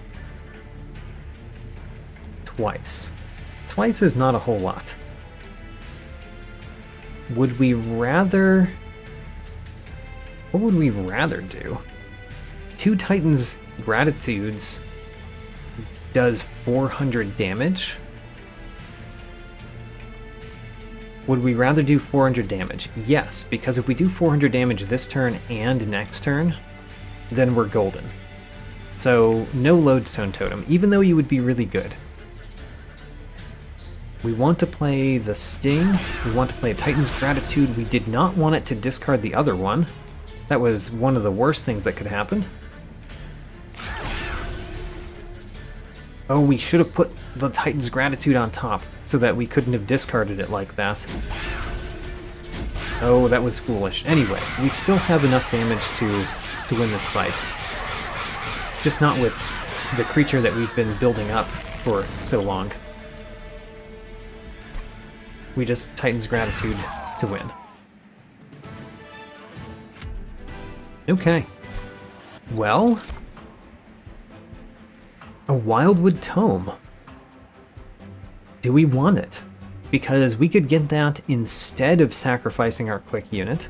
Twice is not a whole lot. Would we rather... What would we rather do? 2 Titans Gratitudes does 400 damage. Would we rather do 400 damage? Yes, because if we do 400 damage this turn and next turn, then we're golden. So no Lodestone Totem, even though you would be really good. We want to play the Sting, we want to play a Titan's Gratitude, we did not want it to discard the other one. That was one of the worst things that could happen. Oh, we should have put the Titan's Gratitude on top, so that we couldn't have discarded it like that. Oh, that was foolish. Anyway, we still have enough damage to win this fight. Just not with the creature that we've been building up for so long. We just Titan's Gratitude to win. Okay. Well... a Wildwood Tome. Do we want it? Because we could get that instead of sacrificing our quick unit.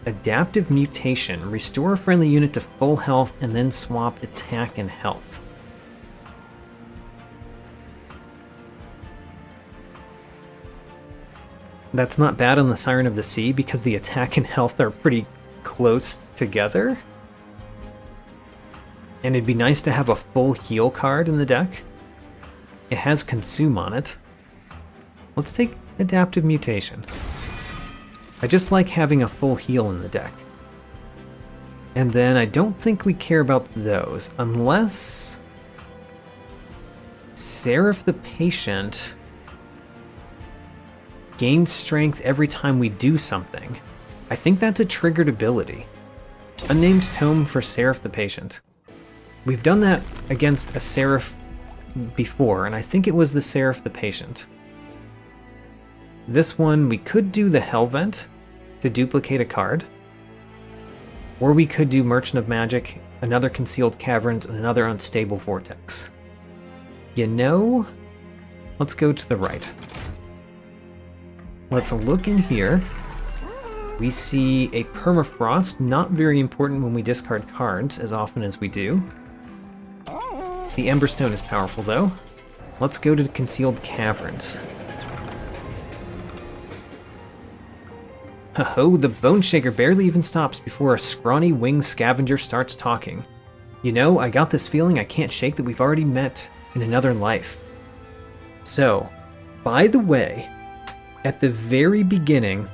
Adaptive Mutation. Restore a friendly unit to full health and then swap attack and health. That's not bad on the Siren of the Sea because the attack and health are pretty close together. And it'd be nice to have a full heal card in the deck. It has Consume on it. Let's take Adaptive Mutation. I just like having a full heal in the deck. And then I don't think we care about those, unless... Seraph the Patient gains strength every time we do something. I think that's a triggered ability. Unnamed Tome for Seraph the Patient. We've done that against a Seraph before, and I think it was the Seraph the Patient. This one, we could do the Hellvent to duplicate a card. Or we could do Merchant of Magic, another Concealed Caverns, and another Unstable Vortex. You know, let's go to the right. Let's look in here. We see a Permafrost, not very important when we discard cards as often as we do. The Emberstone is powerful though. Let's go to the Concealed Caverns. Ho-ho, the Bone Shaker barely even stops before a scrawny winged scavenger starts talking. You know, I got this feeling I can't shake that we've already met in another life. So, by the way, at the very beginning,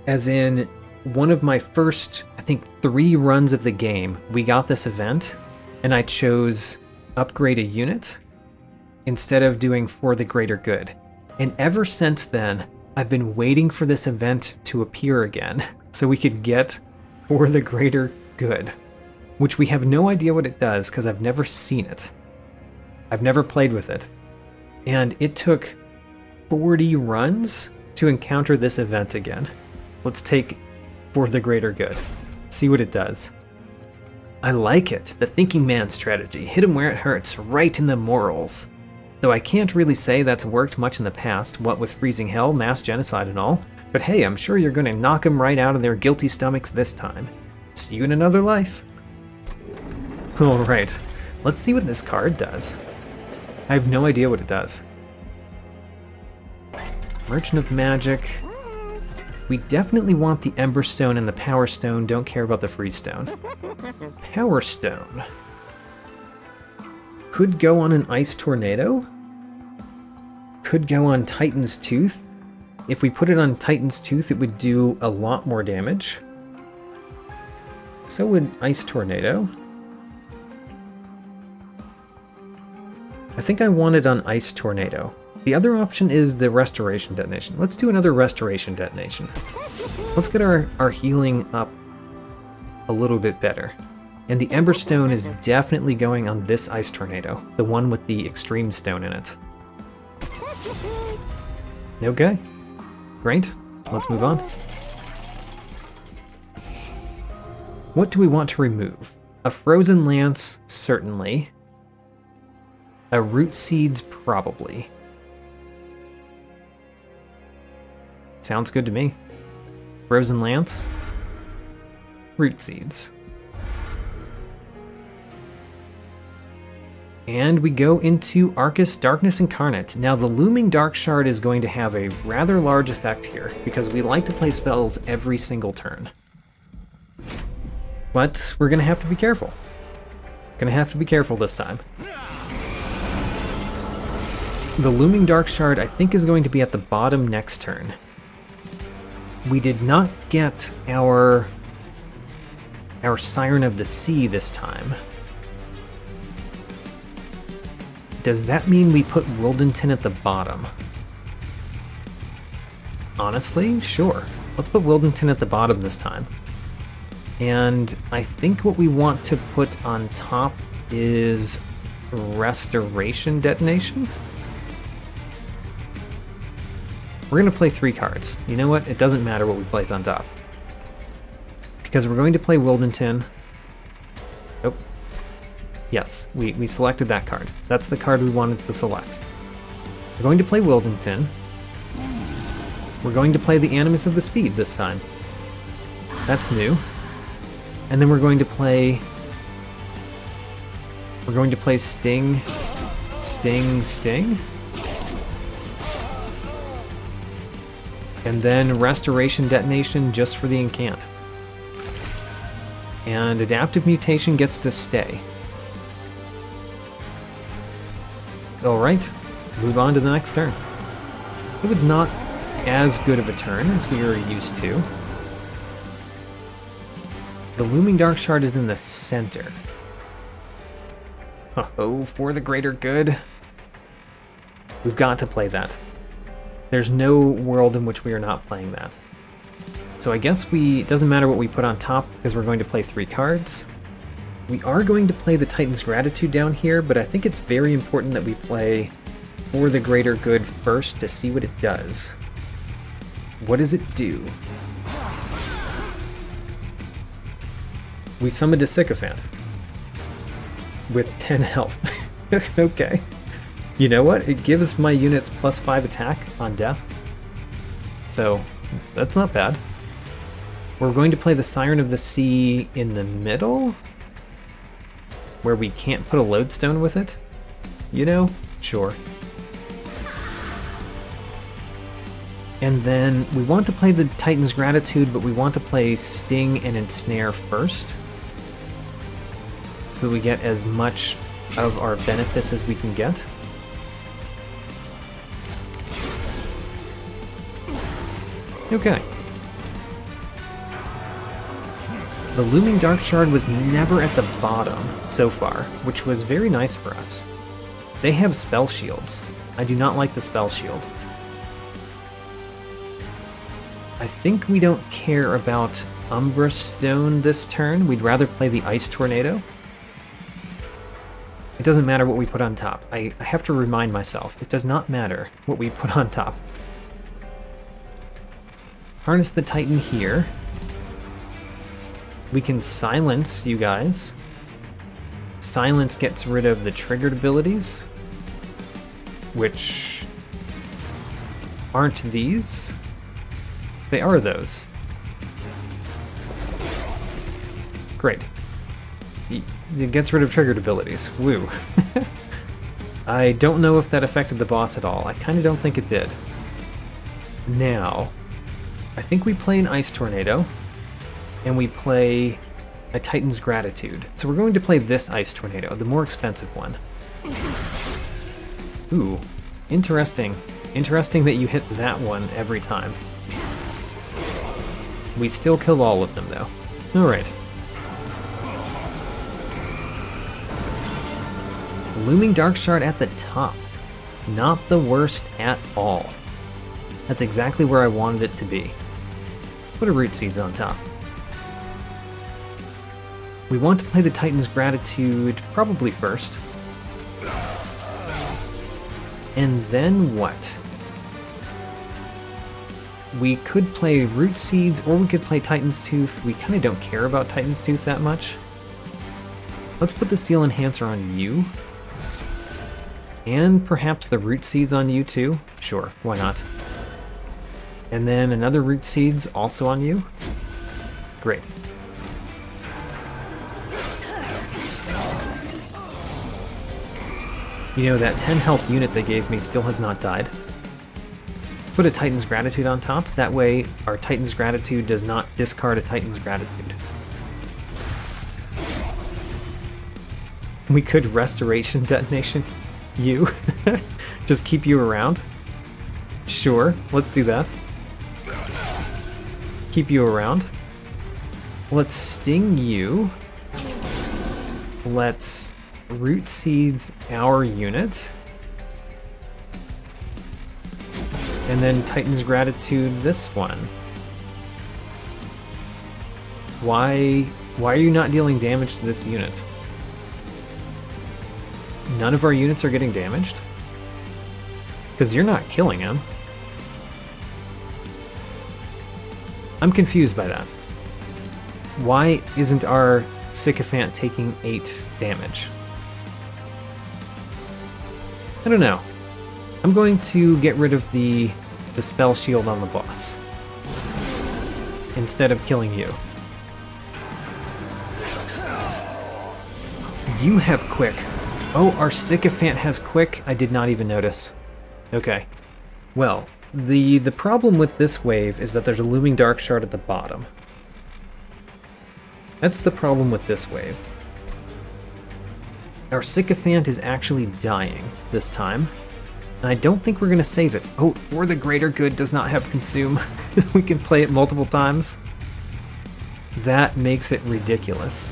as in one of my first, I think, 3 runs of the game, we got this event, and I chose upgrade a unit instead of doing for the greater good. And ever since then, I've been waiting for this event to appear again, so we could get for the greater good, which we have no idea what it does because I've never seen it. I've never played with it. And it took 40 runs to encounter this event again. Let's take for the greater good. See what it does. I like it. The thinking man strategy. Hit him where it hurts, right in the morals. Though I can't really say that's worked much in the past, what with freezing hell, mass genocide and all. But hey, I'm sure you're gonna knock them right out of their guilty stomachs this time. See you in another life. Alright, let's see what this card does. I have no idea what it does. Merchant of Magic. We definitely want the Ember Stone and the Power Stone, don't care about the Freeze Stone. Power Stone. Could go on an Ice Tornado. Could go on Titan's Tooth. If we put it on Titan's Tooth, it would do a lot more damage. So would Ice Tornado. I think I want it on Ice Tornado. The other option is the Restoration Detonation. Let's do another Restoration Detonation. Let's get our healing up a little bit better. And the Ember Stone is definitely going on this Ice Tornado, the one with the Extreme Stone in it. Okay, great. Let's move on. What do we want to remove? A Frozen Lance, certainly. A Root Seeds, probably. Sounds good to me. Frozen Lance. Root Seeds. And we go into Archus Darkness Incarnate. Now the Looming Dark Shard is going to have a rather large effect here, because we like to play spells every single turn. But we're going to have to be careful. Going to have to be careful this time. The Looming Dark Shard, I think, is going to be at the bottom next turn. We did not get our Siren of the Sea this time. Does that mean we put Wildenton at the bottom? Honestly, sure. Let's put Wildenton at the bottom this time. And I think what we want to put on top is Restoration Detonation? We're going to play 3 cards. You know what? It doesn't matter what we place on top. Because we're going to play Wildenton. Oh. Yes, we selected that card. That's the card we wanted to select. We're going to play Wildenton. We're going to play the Animus of the Speed this time. That's new. And then we're going to play Sting, Sting, Sting. And then Restoration Detonation just for the Incant. And Adaptive Mutation gets to stay. Alright, move on to the next turn. It was not as good of a turn as we were used to. The Looming Dark Shard is in the center. Oh, for the greater good. We've got to play that. There's no world in which we are not playing that. So I guess it doesn't matter what we put on top because we're going to play 3 cards. We are going to play the Titan's Gratitude down here, but I think it's very important that we play For the Greater Good first to see what it does. What does it do? We summoned a Sycophant with 10 health. Okay. You know what? It gives my units +5 attack on death. So, that's not bad. We're going to play the Siren of the Sea in the middle, where we can't put a lodestone with it. You know? Sure. And then we want to play the Titan's Gratitude, but we want to play Sting and Ensnare first, so that we get as much of our benefits as we can get. Okay. The Looming Dark Shard was never at the bottom so far, which was very nice for us. They have spell shields. I do not like the spell shield. I think we don't care about Umbra Stone this turn. We'd rather play the Ice Tornado. It doesn't matter what we put on top. I have to remind myself, it does not matter what we put on top. Harness the Titan here. We can silence you guys. Silence gets rid of the triggered abilities, which aren't these. They are those. Great. It gets rid of triggered abilities. Woo. I don't know if that affected the boss at all. I kind of don't think it did. Now, I think we play an Ice Tornado, and we play a Titan's Gratitude. So we're going to play this Ice Tornado, the more expensive one. Ooh, interesting. Interesting that you hit that one every time. We still kill all of them, though. Alright. Looming Dark Shard at the top. Not the worst at all. That's exactly where I wanted it to be. Put a Root Seeds on top. We want to play the Titan's Gratitude probably first. And then what? We could play Root Seeds, or we could play Titan's Tooth. We kind of don't care about Titan's Tooth that much. Let's put the Steel Enhancer on you. And perhaps the Root Seeds on you too. Sure, why not? And then another Root Seeds also on you. Great. You know, that 10 health unit they gave me still has not died. Put a Titan's Gratitude on top. That way, our Titan's Gratitude does not discard a Titan's Gratitude. We could Restoration Detonation you. Just keep you around. Sure, let's do that. Keep you around. Let's Sting you. Let's Root Seeds our unit. And then Titan's Gratitude this one. Why are you not dealing damage to this unit? None of our units are getting damaged? Because you're not killing him. I'm confused by that. Why isn't our Sycophant taking 8 damage? I don't know. I'm going to get rid of the spell shield on the boss instead of killing you. You have Quick. Oh, our Sycophant has Quick? I did not even notice. Okay. Well, the problem with this wave is that there's a Looming Dark Shard at the bottom. That's the problem with this wave. Our Sycophant is actually dying this time. And I don't think we're going to save it. Oh, For the Greater Good does not have Consume. We can play it multiple times. That makes it ridiculous.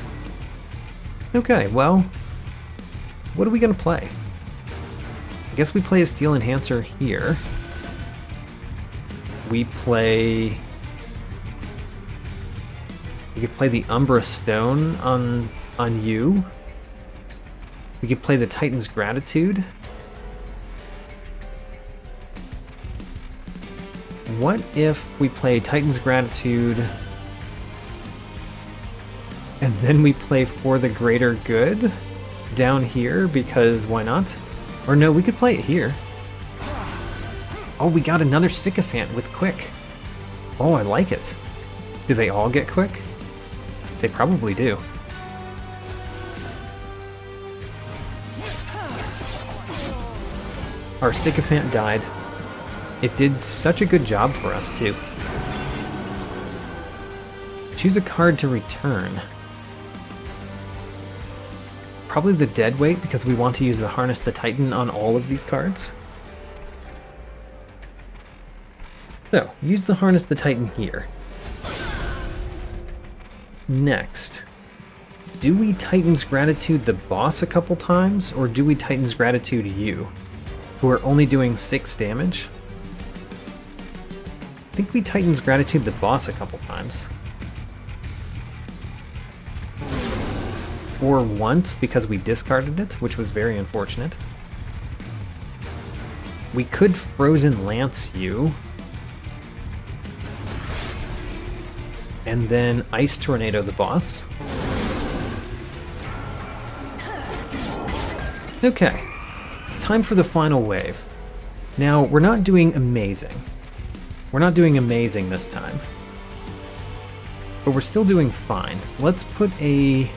Okay, well, what are we going to play? I guess we play a Steel Enhancer here. We could play the Umbra Stone on you. We could play the Titan's Gratitude. What if we play Titan's Gratitude and then we play For the Greater Good down here, because why not? Or no, we could play it here. Oh, we got another Sycophant with Quick. Oh, I like it. Do they all get Quick? They probably do. Our Sycophant died. It did such a good job for us, too. Choose a card to return. Probably the Deadweight, because we want to use the Harness the Titan on all of these cards. So, use the Harness the Titan here. Next, do we Titan's Gratitude the boss a couple times, or do we Titan's Gratitude you, who are only doing 6 damage? I think we Titan's Gratitude the boss a couple times. Or once, because we discarded it, which was very unfortunate. We could Frozen Lance you. And then Ice Tornado the boss. Okay, time for the final wave. Now, we're not doing amazing. We're not doing amazing this time. But we're still doing fine. Let's put a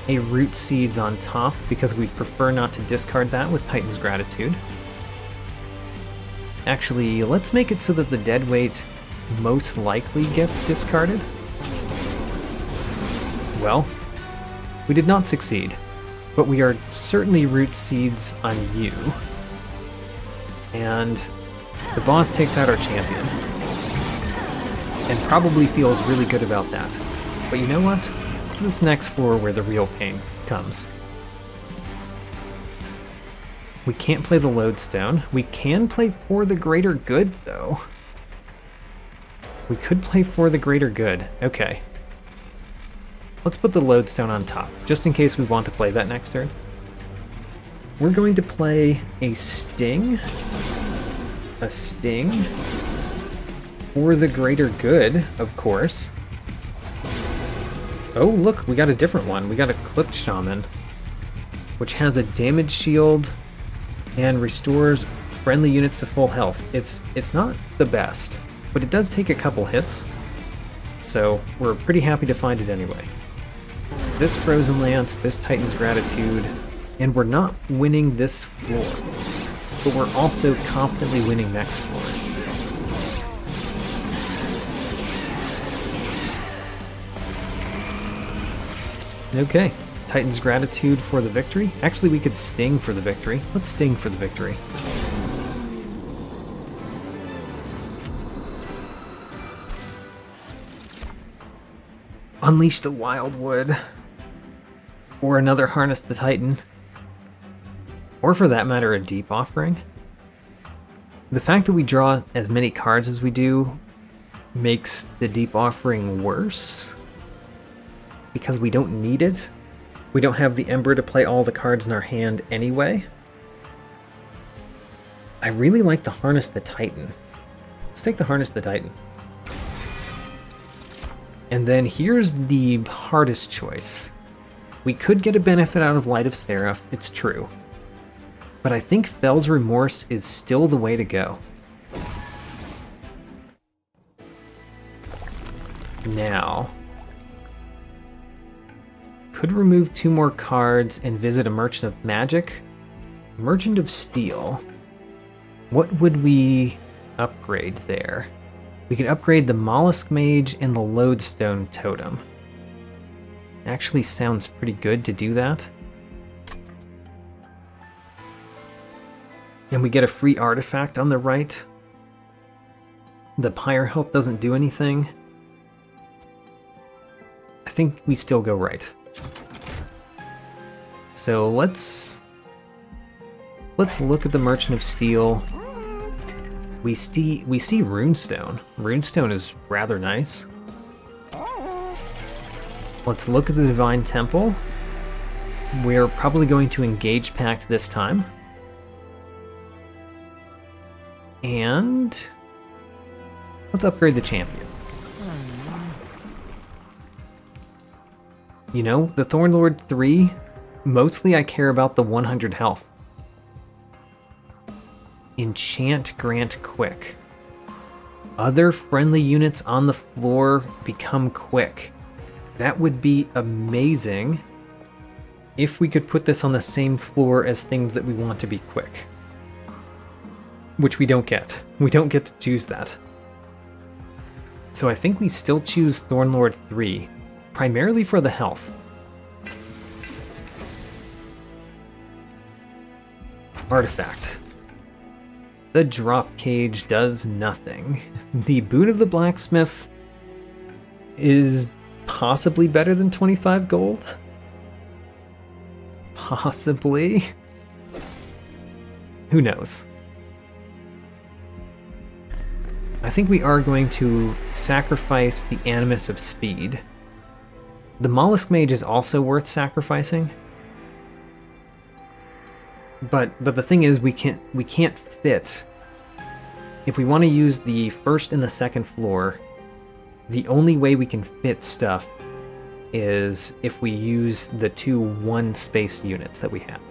Root Seeds on top, because we prefer not to discard that with Titan's Gratitude. Actually, let's make it so that the Deadweight most likely gets discarded. Well, we did not succeed, but we are certainly Root Seeds on you. And the boss takes out our champion. And probably feels really good about that. But you know what? It's this next floor where the real pain comes. We can't play the Lodestone. We can play For the Greater Good, though. We could play For the Greater Good. Okay. Let's put the lodestone on top, just in case we want to play that next turn. We're going to play a sting. A sting. For the greater good, of course. Oh, look, we got a different one. We got a clipped shaman, which has a damage shield and restores friendly units to full health. It's not the best, but it does take a couple hits, so we're pretty happy to find it anyway. This Frozen Lance, this Titan's Gratitude, and we're not winning this floor, but we're also confidently winning next floor. Okay, Titan's Gratitude for the victory. Actually, we could Sting for the victory. Let's Sting for the victory. Unleash the Wildwood. Or another Harness the Titan. Or for that matter, a Deep Offering. The fact that we draw as many cards as we do makes the Deep Offering worse. Because we don't need it. We don't have the Ember to play all the cards in our hand anyway. I really like the Harness the Titan. Let's take the Harness the Titan. And then here's the hardest choice. We could get a benefit out of Light of Seraph, it's true. But I think Fel's Remorse is still the way to go. Now, could remove 2 more cards and visit a Merchant of Magic. Merchant of Steel. What would we upgrade there? We could upgrade the Mollusk Mage and the Lodestone Totem. Actually sounds pretty good to do that. And we get a free artifact on the right. The Pyre Health doesn't do anything. I think we still go right. So let's look at the Merchant of Steel. We see Runestone. Runestone is rather nice. Let's look at the Divine Temple. We're probably going to engage Pact this time. And let's upgrade the champion. You know, the Thornlord 3, mostly I care about the 100 health. Enchant Grant Quick. Other friendly units on the floor become quick. That would be amazing if we could put this on the same floor as things that we want to be quick. Which we don't get. We don't get to choose that. So I think we still choose Thornlord 3, primarily for the health. Artifact. The drop cage does nothing. The Boon of the Blacksmith is possibly better than 25 gold? Possibly? Who knows? I think we are going to sacrifice the Animus of Speed. The Mollusk Mage is also worth sacrificing. But the thing is, we can't fit. If we want to use the first and the second floor, the only way we can fit stuff is if we use the 2 1-space units that we have.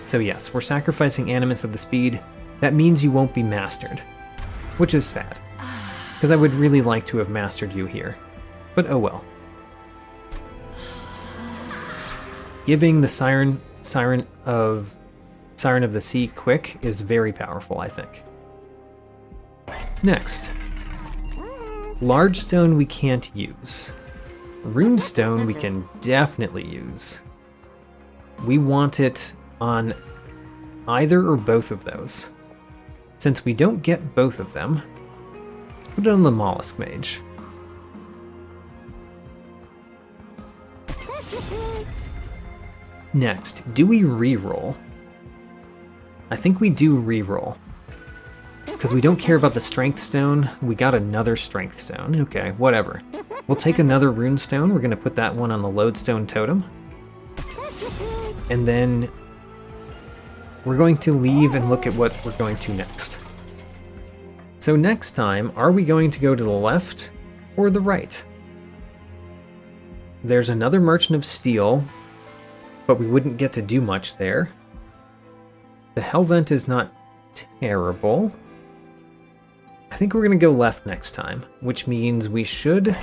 So yes, we're sacrificing Animus of the Speed. That means you won't be mastered, which is sad, because I would really like to have mastered you here, but oh well. Giving the Siren of the Sea quick is very powerful, I think. Next. Large Stone we can't use. Runestone we can definitely use. We want it on either or both of those. Since we don't get both of them, let's put it on the Mollusk Mage. Next, do we reroll? I think we do reroll. because we don't care about the strength stone. We got another strength stone. Okay, whatever. We'll take another rune stone. We're going to put that one on the lodestone totem. And then we're going to leave and look at what we're going to next. So next time, are we going to go to the left or the right? There's another Merchant of Steel, but we wouldn't get to do much there. The Hellvent is not terrible. I think we're going to go left next time, which means we should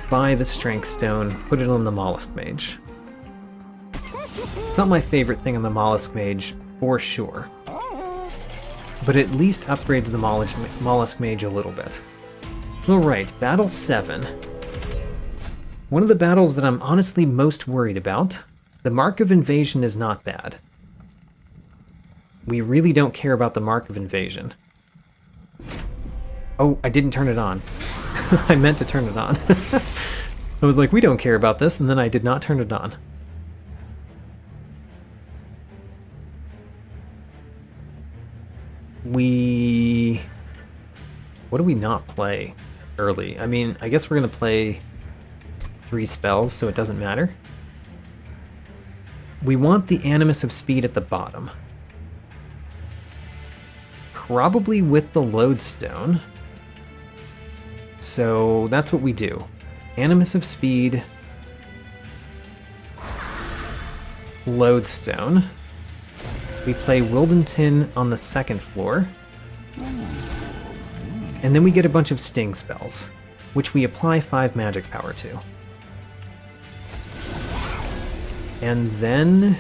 buy the Strength Stone, put it on the Mollusk Mage. It's not my favorite thing on the Mollusk Mage, for sure. But at least upgrades the Mollusk Mage a little bit. Alright, Battle 7. One of the battles that I'm honestly most worried about. The Mark of Invasion is not bad. We really don't care about the Mark of Invasion. Oh, I didn't turn it on. I meant to turn it on. I was like, we don't care about this, and then I did not turn it on. What do we not play early? I mean, I guess we're going to play 3 spells, so it doesn't matter. We want the Animus of Speed at the bottom. Probably with the Lodestone. So that's what we do. Animus of Speed, Lodestone. We play Wildenton on the 2nd floor. And then we get a bunch of Sting spells, which we apply 5 magic power to. And then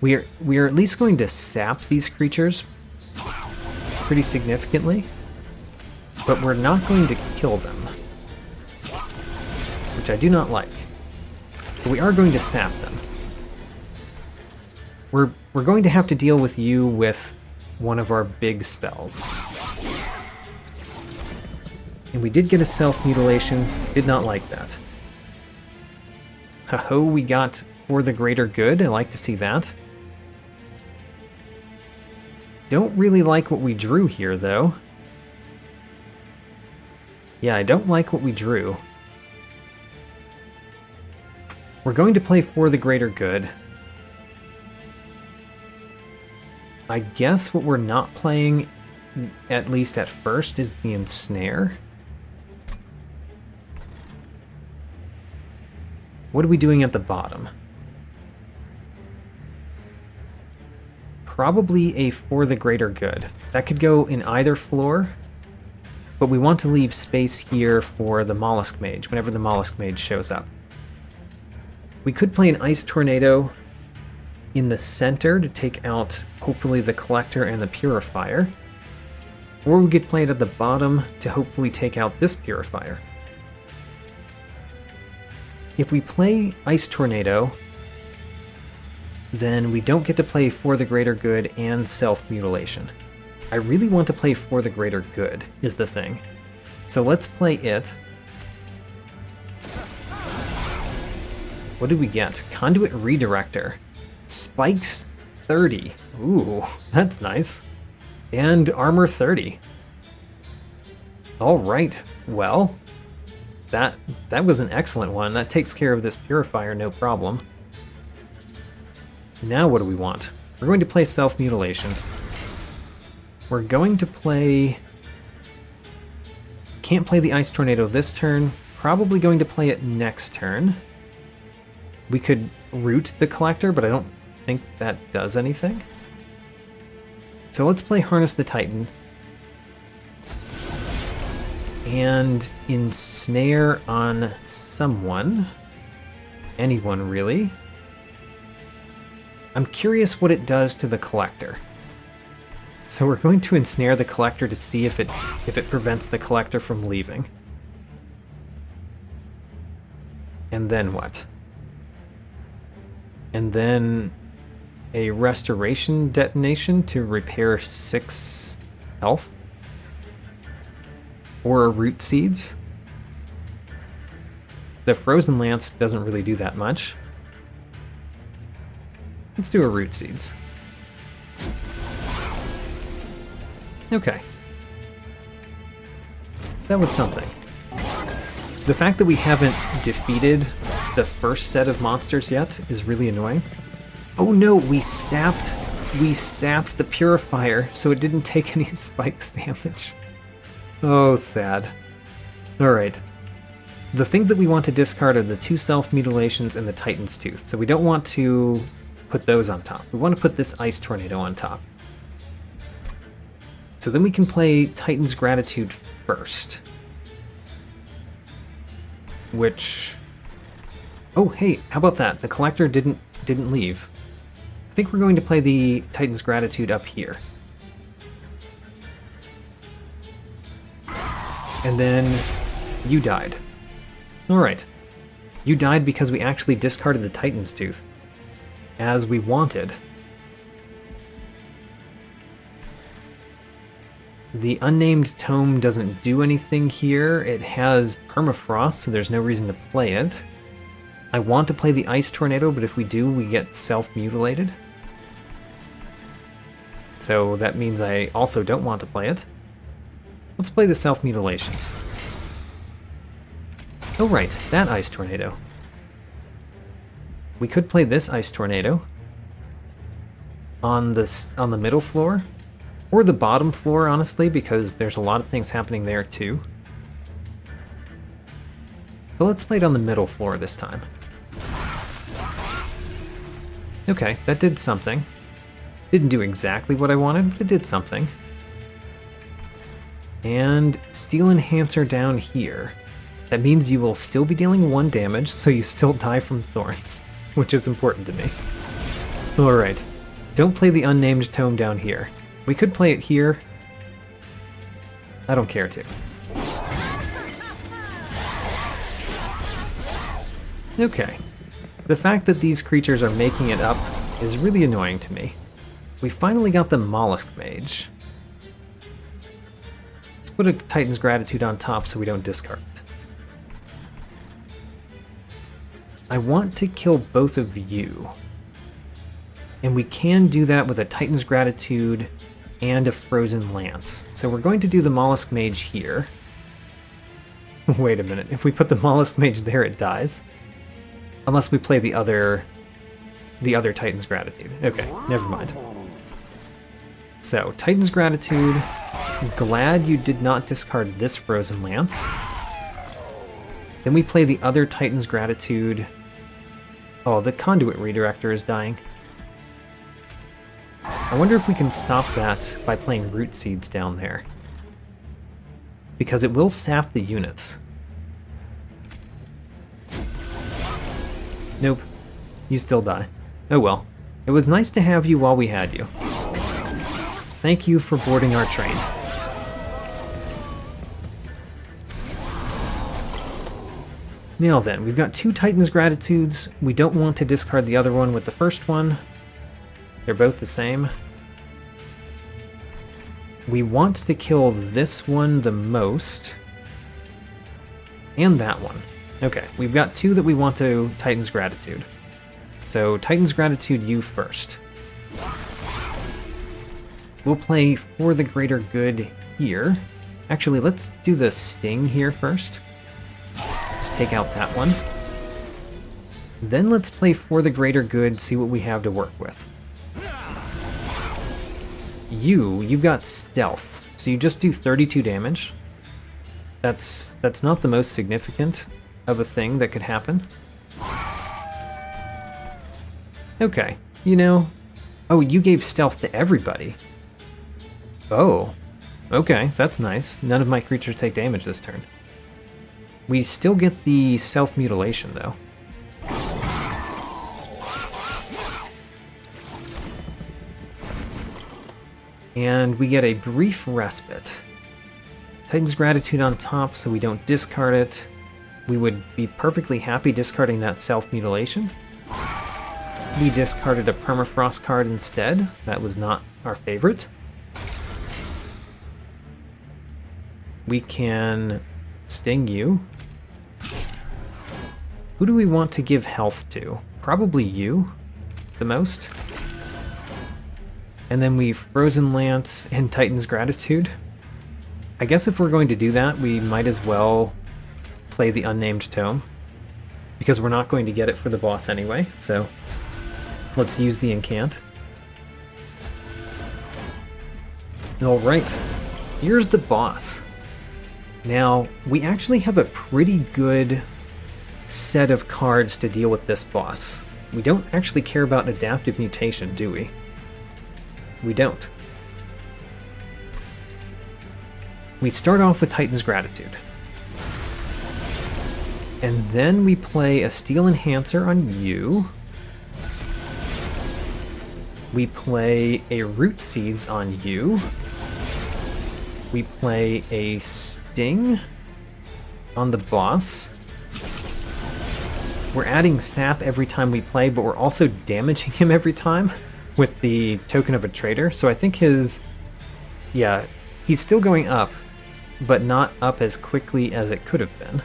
we are at least going to sap these creatures pretty significantly, but we're not going to kill them, which I do not like. But we are going to sap them. We're going to have to deal with you with one of our big spells. And we did get a self-mutilation, did not like that. Ho-ho, we got For the Greater Good, I like to see that. Don't really like what we drew here, though. Yeah, I don't like what we drew. We're going to play For the Greater Good. I guess what we're not playing, at least at first, is the Ensnare. What are we doing at the bottom? Probably a For the Greater Good. That could go in either floor, but we want to leave space here for the Mollusk Mage, whenever the Mollusk Mage shows up. We could play an Ice Tornado in the center to take out, hopefully, the Collector and the Purifier. Or we could play it at the bottom to hopefully take out this Purifier. If we play Ice Tornado, then we don't get to play For the Greater Good and Self-Mutilation. I really want to play For the Greater Good, is the thing. So let's play it. What did we get? Conduit Redirector. Spikes 30. Ooh, that's nice. And Armor 30. Alright, well, that was an excellent one. That takes care of this Purifier, no problem. Now what do we want? We're going to play Self-Mutilation. We're going to play... Can't play the Ice Tornado this turn. Probably going to play it next turn. We could root the Collector, but I don't think that does anything. So let's play Harness the Titan. And Ensnare on someone. Anyone, really. I'm curious what it does to the Collector. So we're going to Ensnare the Collector to see if it prevents the Collector from leaving. And then what? And then a Restoration Detonation to repair 6 health? Or a Root Seeds? The Frozen Lance doesn't really do that much. Let's do a Root Seeds. Okay. That was something. The fact that we haven't defeated the first set of monsters yet is really annoying. Oh no, we sapped the purifier, so it didn't take any spikes damage. Oh, sad. Alright. The things that we want to discard are the 2 self-mutilations and the Titan's Tooth, so we don't want to put those on top. We want to put this Ice Tornado on top. So then we can play Titan's Gratitude first. Which... Oh, hey, how about that? The Collector didn't leave. I think we're going to play the Titan's Gratitude up here. And then you died. Alright. You died because we actually discarded the Titan's Tooth, as we wanted. The unnamed tome doesn't do anything here. It has permafrost, so there's no reason to play it. I want to play the Ice Tornado, but if we do, we get self-mutilated. So that means I also don't want to play it. Let's play the self-mutilations. Oh right, that Ice Tornado. We could play this Ice Tornado on the middle floor, or the bottom floor, honestly, because there's a lot of things happening there too. But let's play it on the middle floor this time. Okay, that did something. Didn't do exactly what I wanted, but it did something. And Steel Enhancer down here. That means you will still be dealing 1 damage, so you still die from thorns, which is important to me. Alright, don't play the unnamed tome down here. We could play it here. I don't care to. Okay. The fact that these creatures are making it up is really annoying to me. We finally got the Mollusk Mage. Let's put a Titan's Gratitude on top so we don't discard it. I want to kill both of you. And we can do that with a Titan's Gratitude and a Frozen Lance. So we're going to do the Mollusk Mage here. Wait a minute, if we put the Mollusk Mage there, it dies? Unless we play the other Titan's Gratitude. Okay, never mind. So, Titan's Gratitude. Glad you did not discard this Frozen Lance. Then we play the other Titan's Gratitude. Oh, the Conduit Redirector is dying. I wonder if we can stop that by playing Root Seeds down there. Because it will sap the units. Nope. You still die. Oh well. It was nice to have you while we had you. Thank you for boarding our train. Now then, we've got 2 Titan's Gratitudes. We don't want to discard the other one with the first one. They're both the same. We want to kill this one the most. And that one. Okay, we've got 2 that we want to Titan's Gratitude. So, Titan's Gratitude you first. We'll play For the Greater Good here. Actually, let's do the Sting here first. Just take out that one. Then let's play For the Greater Good, see what we have to work with. You've got Stealth, so you just do 32 damage. That's not the most significant of a thing that could happen. Okay, you know... Oh, you gave Stealth to everybody. Oh, okay, that's nice. None of my creatures take damage this turn. We still get the self-mutilation, though. And we get a brief respite. Titan's Gratitude on top so we don't discard it. We would be perfectly happy discarding that self-mutilation. We discarded a Permafrost card instead. That was not our favorite. We can Sting you. Who do we want to give health to? Probably you, the most. And then we Frozen Lance and Titan's Gratitude. I guess if we're going to do that, we might as well play the unnamed tome, because we're not going to get it for the boss anyway, so let's use the incant. Alright, here's the boss. Now, we actually have a pretty good set of cards to deal with this boss. We don't actually care about an adaptive mutation, do we? We don't. We start off with Titan's Gratitude. And then we play a Steel Enhancer on you. We play a Root Seeds on you. We play a Sting on the boss. We're adding sap every time we play, but we're also damaging him every time with the Token of a Traitor. So I think his... yeah, he's still going up, but not up as quickly as it could have been.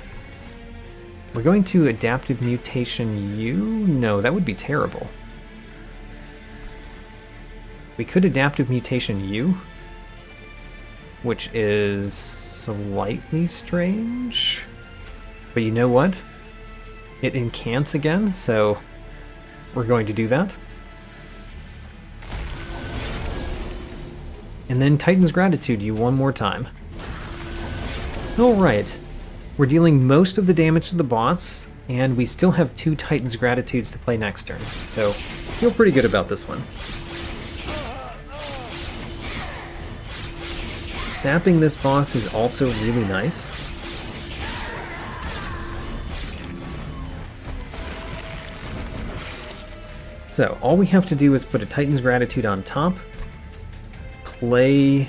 We're going to Adaptive Mutation you? No, that would be terrible. We could Adaptive Mutation you, which is slightly strange. But you know what? It incants again, so we're going to do that. And then Titan's Gratitude you one more time. Alright, we're dealing most of the damage to the boss, and we still have 2 Titan's Gratitudes to play next turn, so feel pretty good about this one. Sapping this boss is also really nice. So, all we have to do is put a Titan's Gratitude on top, let's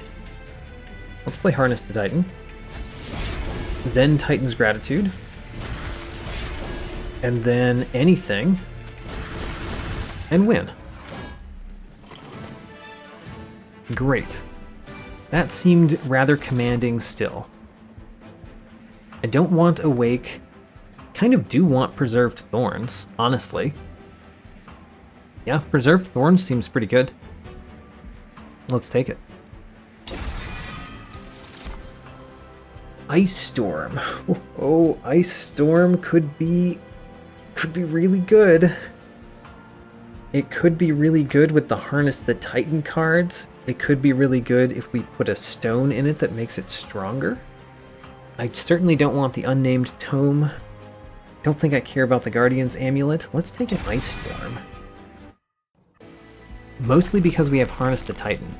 play Harness the Titan, then Titan's Gratitude, and then anything, and win. Great. That seemed rather commanding still. I don't want Awake. Kind of do want Preserved Thorns, honestly. Yeah, Preserved Thorns seems pretty good. Let's take it. Ice Storm. Oh, Ice Storm could be really good. It could be really good with the Harness the Titan cards. It could be really good if we put a stone in it that makes it stronger. I certainly don't want the unnamed tome. Don't think I care about the Guardian's Amulet. Let's take an Ice Storm. Mostly because we have Harness the Titan.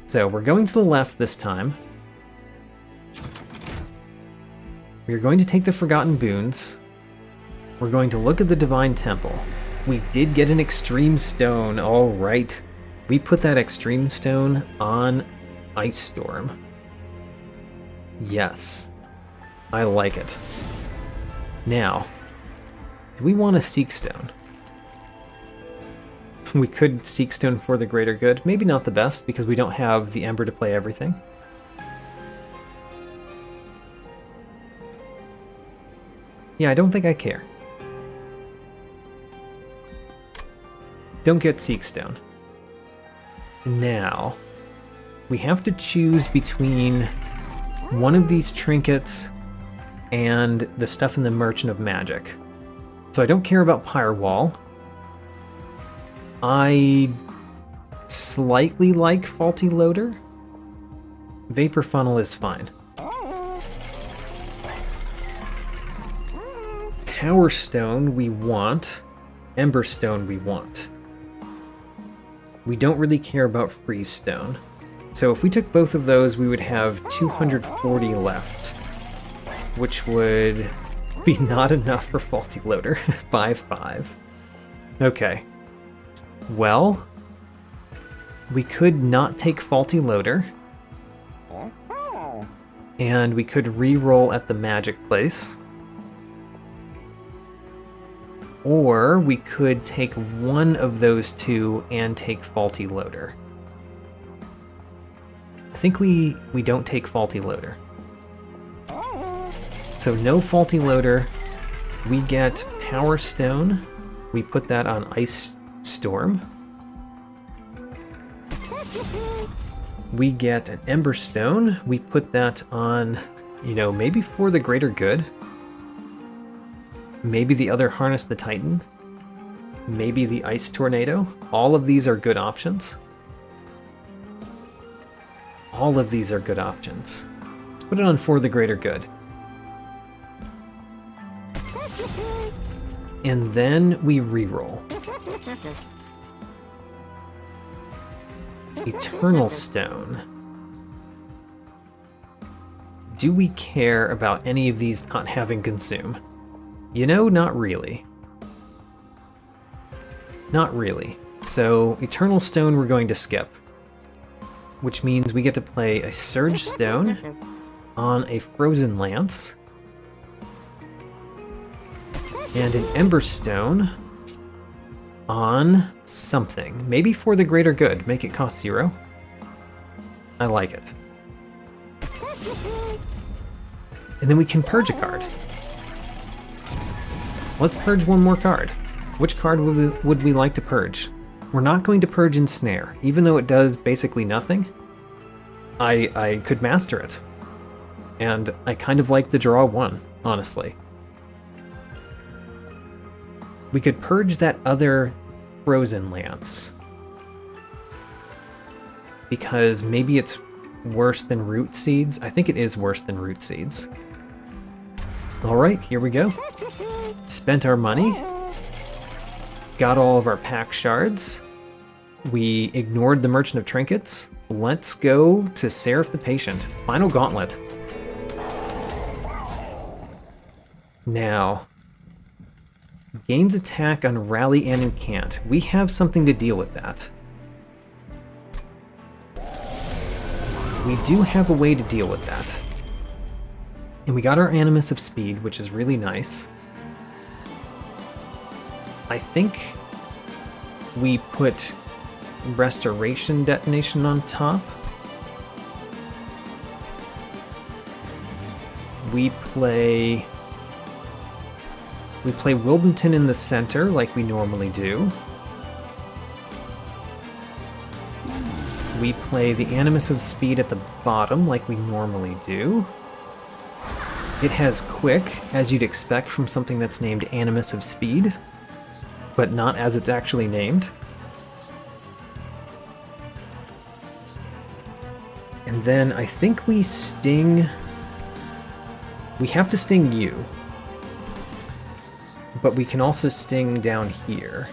So we're going to the left this time. We're going to take the Forgotten Boons. We're going to look at the Divine Temple. We did get an Extreme Stone, alright. We put that Extreme Stone on Ice Storm. Yes. I like it. Now, do we want a Seek Stone? We could Seek Stone for the greater good. Maybe not the best, because we don't have the Ember to play everything. Yeah, I don't think I care. Don't get Seek Stone. Now, we have to choose between one of these trinkets and the stuff in the Merchant of Magic. So I don't care about Pyre Wall. I slightly like Faulty Loader. Vapor Funnel is fine. Power Stone we want. Ember Stone we want. We don't really care about Freeze Stone. So if we took both of those, we would have 240 left, which would be not enough for Faulty Loader. 5-5. Okay. Well, we could not take Faulty Loader, and we could re-roll at the Magic Place. Or we could take one of those two and take Faulty Loader. I think we don't take Faulty Loader. So no Faulty Loader. We get Power Stone. We put that on Ice Storm. We get an ember stone. We put that on, maybe for the greater good. Maybe the other harness the Titan. Maybe the ice tornado. All of these are good options. All of these are good options. Let's put it on for the greater good. And then we reroll. Eternal Stone. Do we care about any of these not having consume? Not really. Not really. So, Eternal Stone we're going to skip. Which means we get to play a Surge Stone on a Frozen Lance. And an Ember Stone on something. Maybe for the greater good. Make it cost 0. I like it. And then we can purge a card. Let's purge one more card. Which card would we like to purge? We're not going to purge Ensnare. Even though it does basically nothing, I could master it. And I kind of like the draw 1, honestly. We could purge that other Frozen Lance. Because maybe it's worse than Root Seeds. I think it is worse than Root Seeds. Alright, here we go. Spent our money. Got all of our pack shards. We ignored the Merchant of Trinkets. Let's go to Seraph the Patient. Final Gauntlet. Now, gains attack on Rally and Incant. We have something to deal with that. We do have a way to deal with that. And we got our Animus of Speed, which is really nice. I think we put Restoration Detonation on top. We play Wildenton in the center like we normally do. We play the Animus of Speed at the bottom like we normally do. It has Quick, as you'd expect from something that's named Animus of Speed, but not as it's actually named. And then I think we sting... We have to sting you. But we can also sting down here.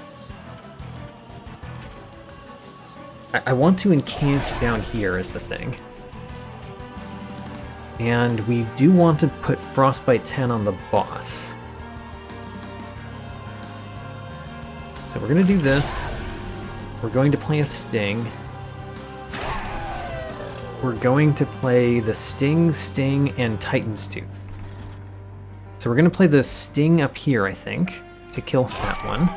I want to incant down here is the thing. And we do want to put Frostbite 10 on the boss. So we're going to do this. We're going to play a Sting. We're going to play the Sting, Sting, and Titan's Tooth. So we're going to play the Sting up here, I think, to kill that one.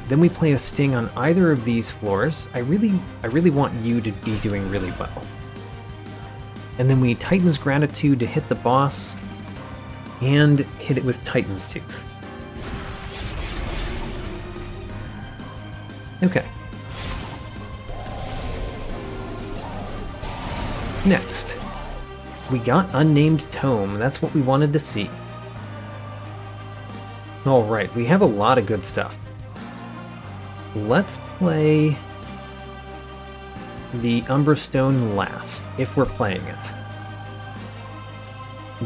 Then we play a Sting on either of these floors. I really want you to be doing really well. And then we Titan's Gratitude to hit the boss, and hit it with Titan's Tooth. Okay. Next, we got Unnamed Tome. That's what we wanted to see. Alright, we have a lot of good stuff. Let's play the Umbra Stone last, if we're playing it.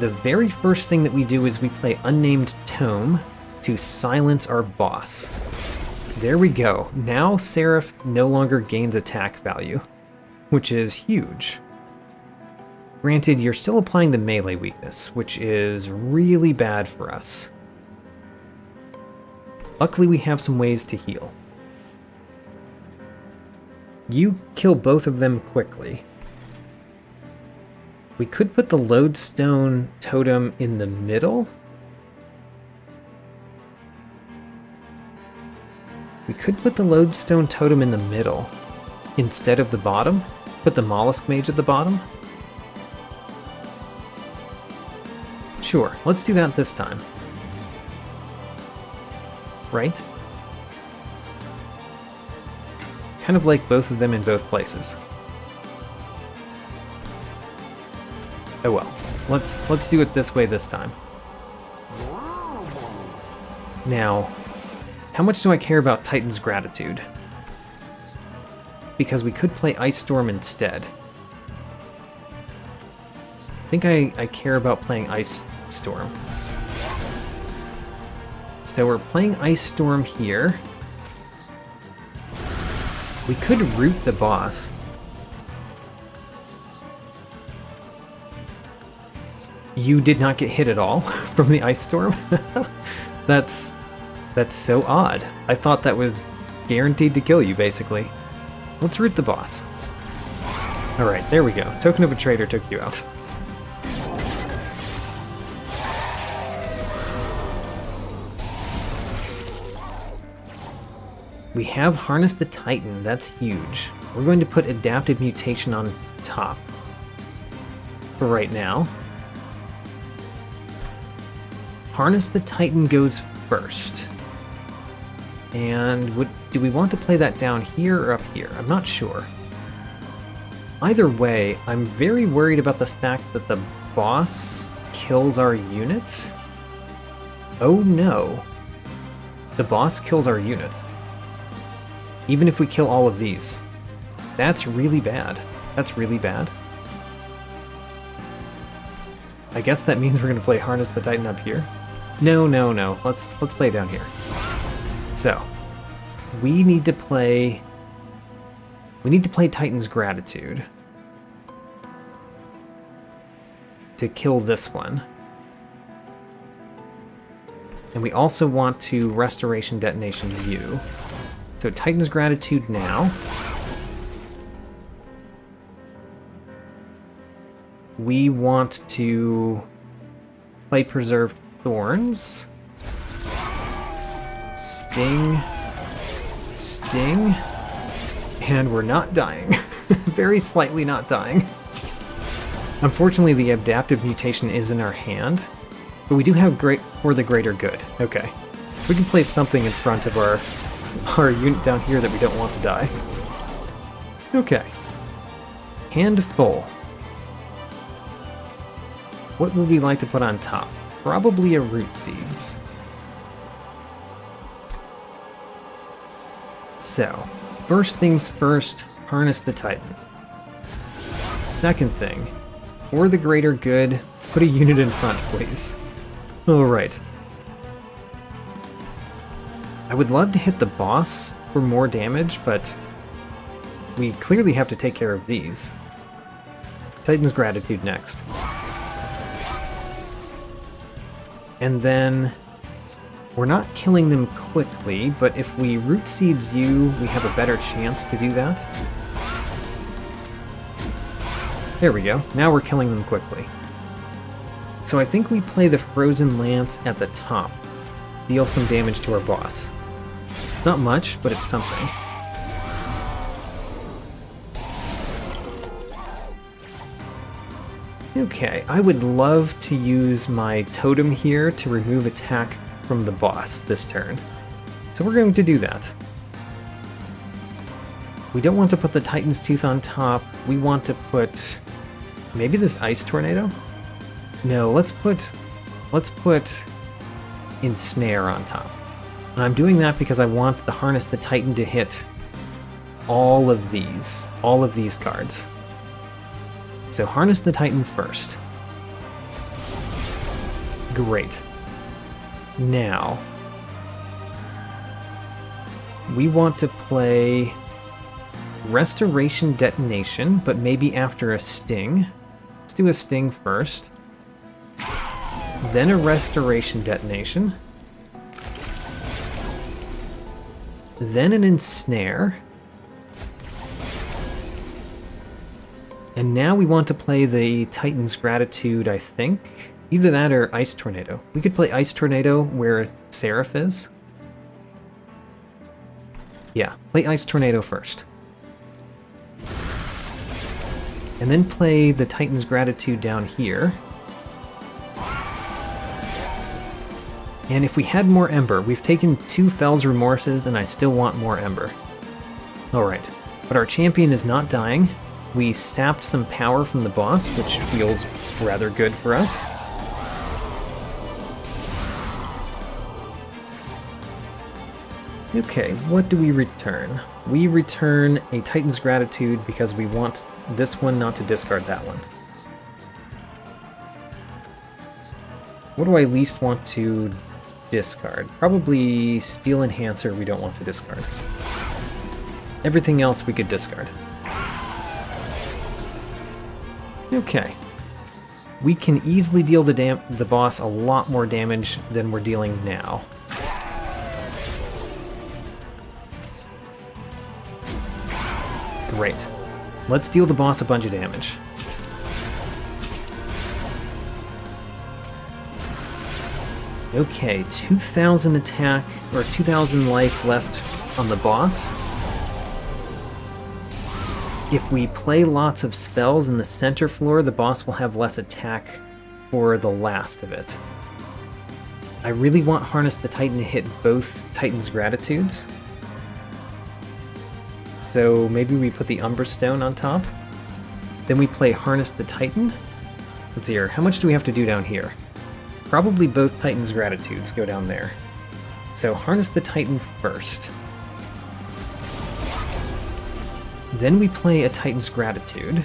The very first thing that we do is we play Unnamed Tome to silence our boss. There we go. Now Seraph no longer gains attack value, which is huge. Granted, you're still applying the melee weakness, which is really bad for us. Luckily, we have some ways to heal. You kill both of them quickly. We could put the Lodestone totem in the middle. We could put the Lodestone totem in the middle instead of the bottom. Put the Mollusk Mage at the bottom. Sure, let's do that this time. Right? Kind of like both of them in both places. Oh well. Let's do it this way this time. Now, how much do I care about Titan's Gratitude? Because we could play Ice Storm instead. I think I care about playing Ice Storm. So we're playing Ice Storm here. We could root the boss. You did not get hit at all from the Ice Storm? That's so odd. I thought that was guaranteed to kill you, basically. Let's root the boss. Alright, there we go. Token of a Traitor took you out. We have Harness the Titan. That's huge. We're going to put Adaptive Mutation on top for right now. Harness the Titan goes first. And do we want to play that down here or up here? I'm not sure. Either way, I'm very worried about the fact that the boss kills our unit. Oh no. The boss kills our unit. Even if we kill all of these. That's really bad. That's really bad. I guess that means we're going to play Harness the Titan up here. No. Let's play down here. So, we need to play Titan's Gratitude to kill this one. And we also want to Restoration Detonation you. So Titan's Gratitude now. We want to play Preserved Thorns. Sting. Sting. And we're not dying. Very slightly not dying. Unfortunately, the Adaptive Mutation is in our hand. But we do have For the Greater Good. Okay. We can place something in front of our unit down here that we don't want to die. Okay. Hand full. What would we like to put on top? Probably a Root Seeds. So, first things first, Harness the Titan. Second thing, for the greater good, put a unit in front, please. Alright. I would love to hit the boss for more damage, but we clearly have to take care of these. Titan's Gratitude next. And then we're not killing them quickly, but if we Root Seeds you, we have a better chance to do that. There we go. Now we're killing them quickly. So I think we play the Frozen Lance at the top. Deal some damage to our boss. It's not much, but it's something. Okay, I would love to use my totem here to remove attack from the boss this turn. So we're going to do that. We don't want to put the Titan's Tooth on top. We want to put maybe this Ice Tornado? No, let's put Ensnare on top. And I'm doing that because I want the Harness the Titan to hit all of these cards. So Harness the Titan first. Great. Now, we want to play Restoration Detonation, but maybe after a Sting. Let's do a Sting first. Then a Restoration Detonation. Then an Ensnare. And now we want to play the Titan's Gratitude, I think. Either that or Ice Tornado. We could play Ice Tornado where Seraph is. Yeah, play Ice Tornado first. And then play the Titan's Gratitude down here. And if we had more Ember, we've taken 2 Fell's Remorses and I still want more Ember. Alright, but our champion is not dying. We sapped some power from the boss, which feels rather good for us. Okay, what do we return? We return a Titan's Gratitude because we want this one not to discard that one. What do I least want to discard? Probably Steel Enhancer we don't want to discard. Everything else we could discard. Okay. We can easily deal the boss a lot more damage than we're dealing now. Great. Let's deal the boss a bunch of damage. Okay, 2,000 attack, or 2,000 life left on the boss. If we play lots of spells in the center floor, the boss will have less attack for the last of it. I really want Harness the Titan to hit both Titan's Gratitudes. So maybe we put the Umber Stone on top. Then we play Harness the Titan. Let's see here, how much do we have to do down here? Probably both Titan's Gratitudes go down there. So Harness the Titan first. Then we play a Titan's Gratitude.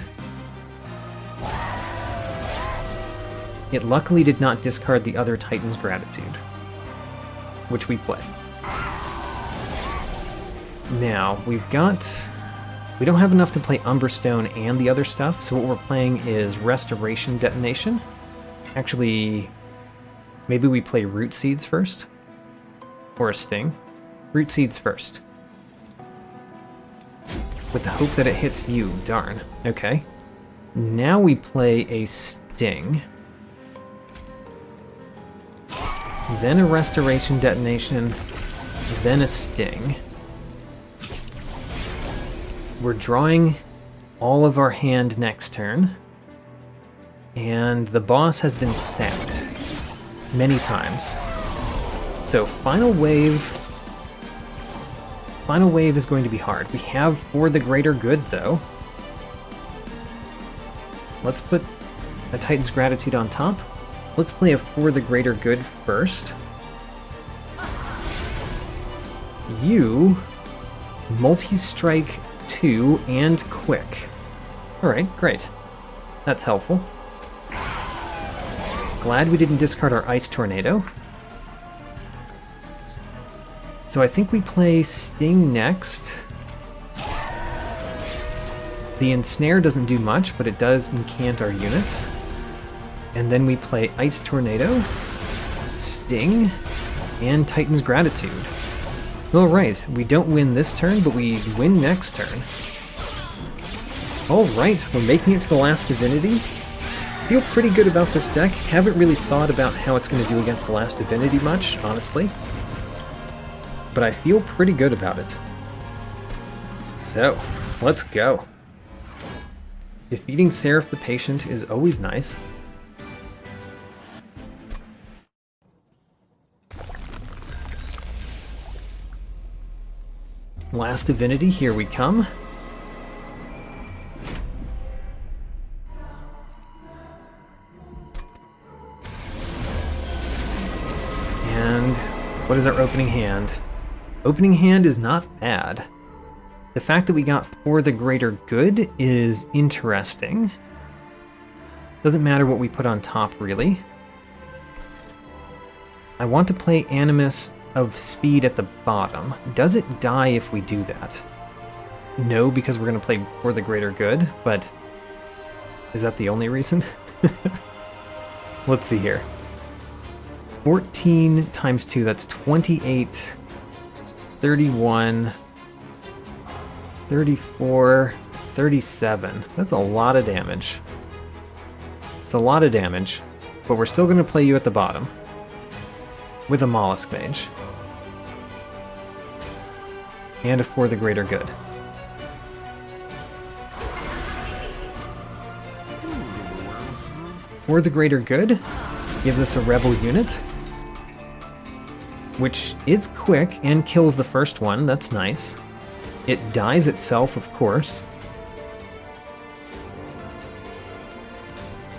It luckily did not discard the other Titan's Gratitude, which we play. Now, we don't have enough to play Umberstone and the other stuff, so what we're playing is Restoration Detonation. Actually, maybe we play Root Seeds first? Or a Sting? Root Seeds first. With the hope that it hits you, darn. Okay. Now we play a Sting. Then a Restoration Detonation. Then a Sting. We're drawing all of our hand next turn. And the boss has been sapped many times. So Final Wave is going to be hard. We have For the Greater Good, though. Let's put a Titan's Gratitude on top. Let's play a For the Greater Good first. You multi-strike 2 and quick. Alright, great. That's helpful. Glad we didn't discard our Ice Tornado. So I think we play Sting next. The Ensnare doesn't do much, but it does incant our units. And then we play Ice Tornado, Sting, and Titan's Gratitude. Alright, we don't win this turn, but we win next turn. Alright, we're making it to the Last Divinity. Feel pretty good about this deck. Haven't really thought about how it's going to do against the Last Divinity much, honestly. But I feel pretty good about it. So, let's go. Defeating Seraph the Patient is always nice. Last Divinity, here we come. And what is our opening hand? Opening hand is not bad. The fact that we got For the Greater Good is interesting. Doesn't matter what we put on top, really. I want to play Animus of Speed at the bottom. Does it die if we do that? No, because we're going to play For the Greater Good, but is that the only reason? Let's see here. 14 times 2, that's 28, 31, 34, 37. That's a lot of damage. It's a lot of damage, but we're still going to play you at the bottom with a Mollusk Mage. And a For the Greater Good. For the Greater Good gives us a Rebel unit, which is quick and kills the first one. That's nice. It dies itself, of course.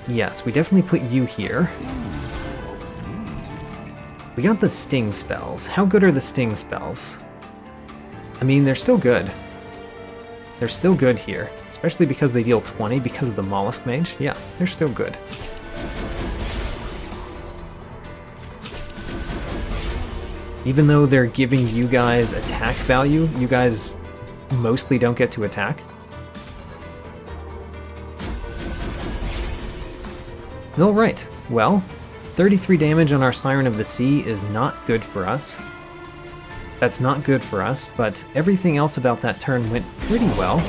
Yes, we definitely put you here. We got the sting spells. How good are the sting spells? I mean, they're still good. They're still good here, especially because they deal 20 because of the Mollusk Mage. Yeah, they're still good. Even though they're giving you guys attack value, you guys mostly don't get to attack. Alright, well, 33 damage on our Siren of the Sea is not good for us. That's not good for us, but everything else about that turn went pretty well.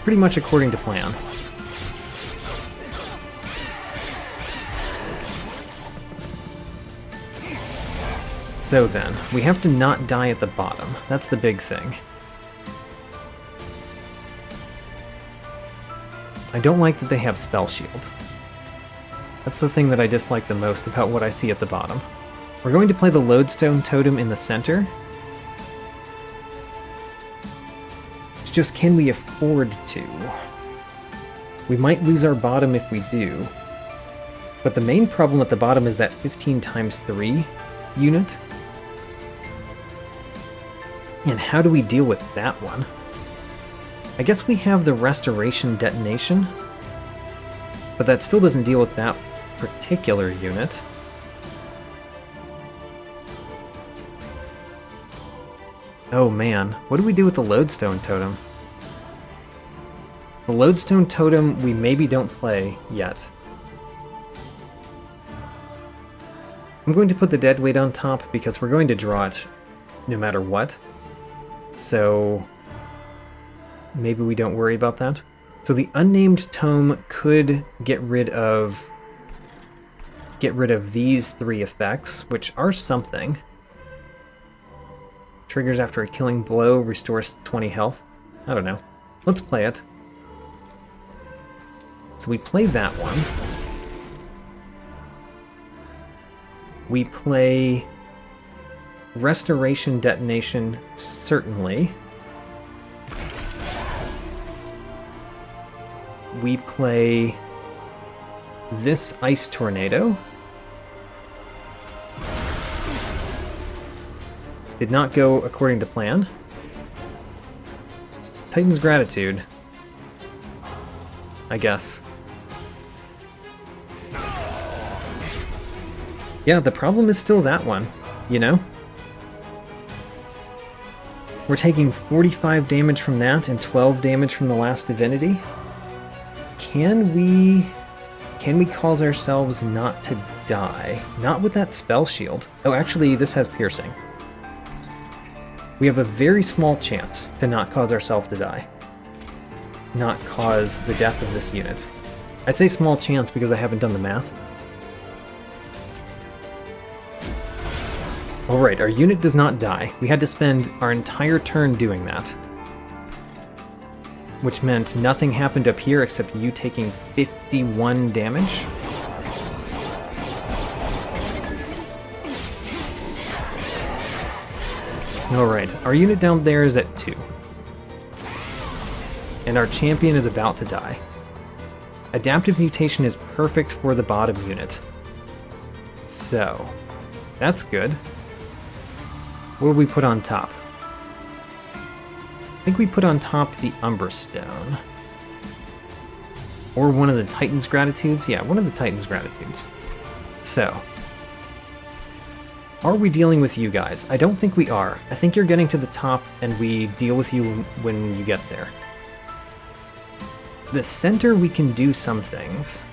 Pretty much according to plan. So then, we have to not die at the bottom. That's the big thing. I don't like that they have Spell Shield. That's the thing that I dislike the most about what I see at the bottom. We're going to play the Lodestone Totem in the center. It's just, can we afford to? We might lose our bottom if we do. But the main problem at the bottom is that 15 times 3 unit. And how do we deal with that one? I guess we have the Restoration Detonation, but that still doesn't deal with that particular unit. Oh man, what do we do with the Lodestone Totem? The Lodestone Totem we maybe don't play yet. I'm going to put the Deadweight on top because we're going to draw it no matter what. So maybe we don't worry about that. So the Unnamed Tome could get rid of these 3 effects, which are something. Triggers after a killing blow, restores 20 health. I don't know. Let's play it. So we play that one. We play Restoration Detonation, certainly. We play this Ice Tornado. Did not go according to plan. Titan's Gratitude, I guess. Yeah, the problem is still that one, you know? We're taking 45 damage from that and 12 damage from the Last Divinity. Can we cause ourselves not to die? Not with that Spell Shield. Oh, actually, this has Piercing. We have a very small chance to not cause ourselves to die. Not cause the death of this unit. I say small chance because I haven't done the math. Alright, our unit does not die. We had to spend our entire turn doing that. Which meant nothing happened up here except you taking 51 damage. Alright, our unit down there is at 2. And our champion is about to die. Adaptive Mutation is perfect for the bottom unit. So, that's good. What do we put on top? I think we put on top the Umber Stone. Or one of the Titan's Gratitudes? Yeah, one of the Titan's Gratitudes. So, are we dealing with you guys? I don't think we are. I think you're getting to the top and we deal with you when you get there. The center, we can do some things.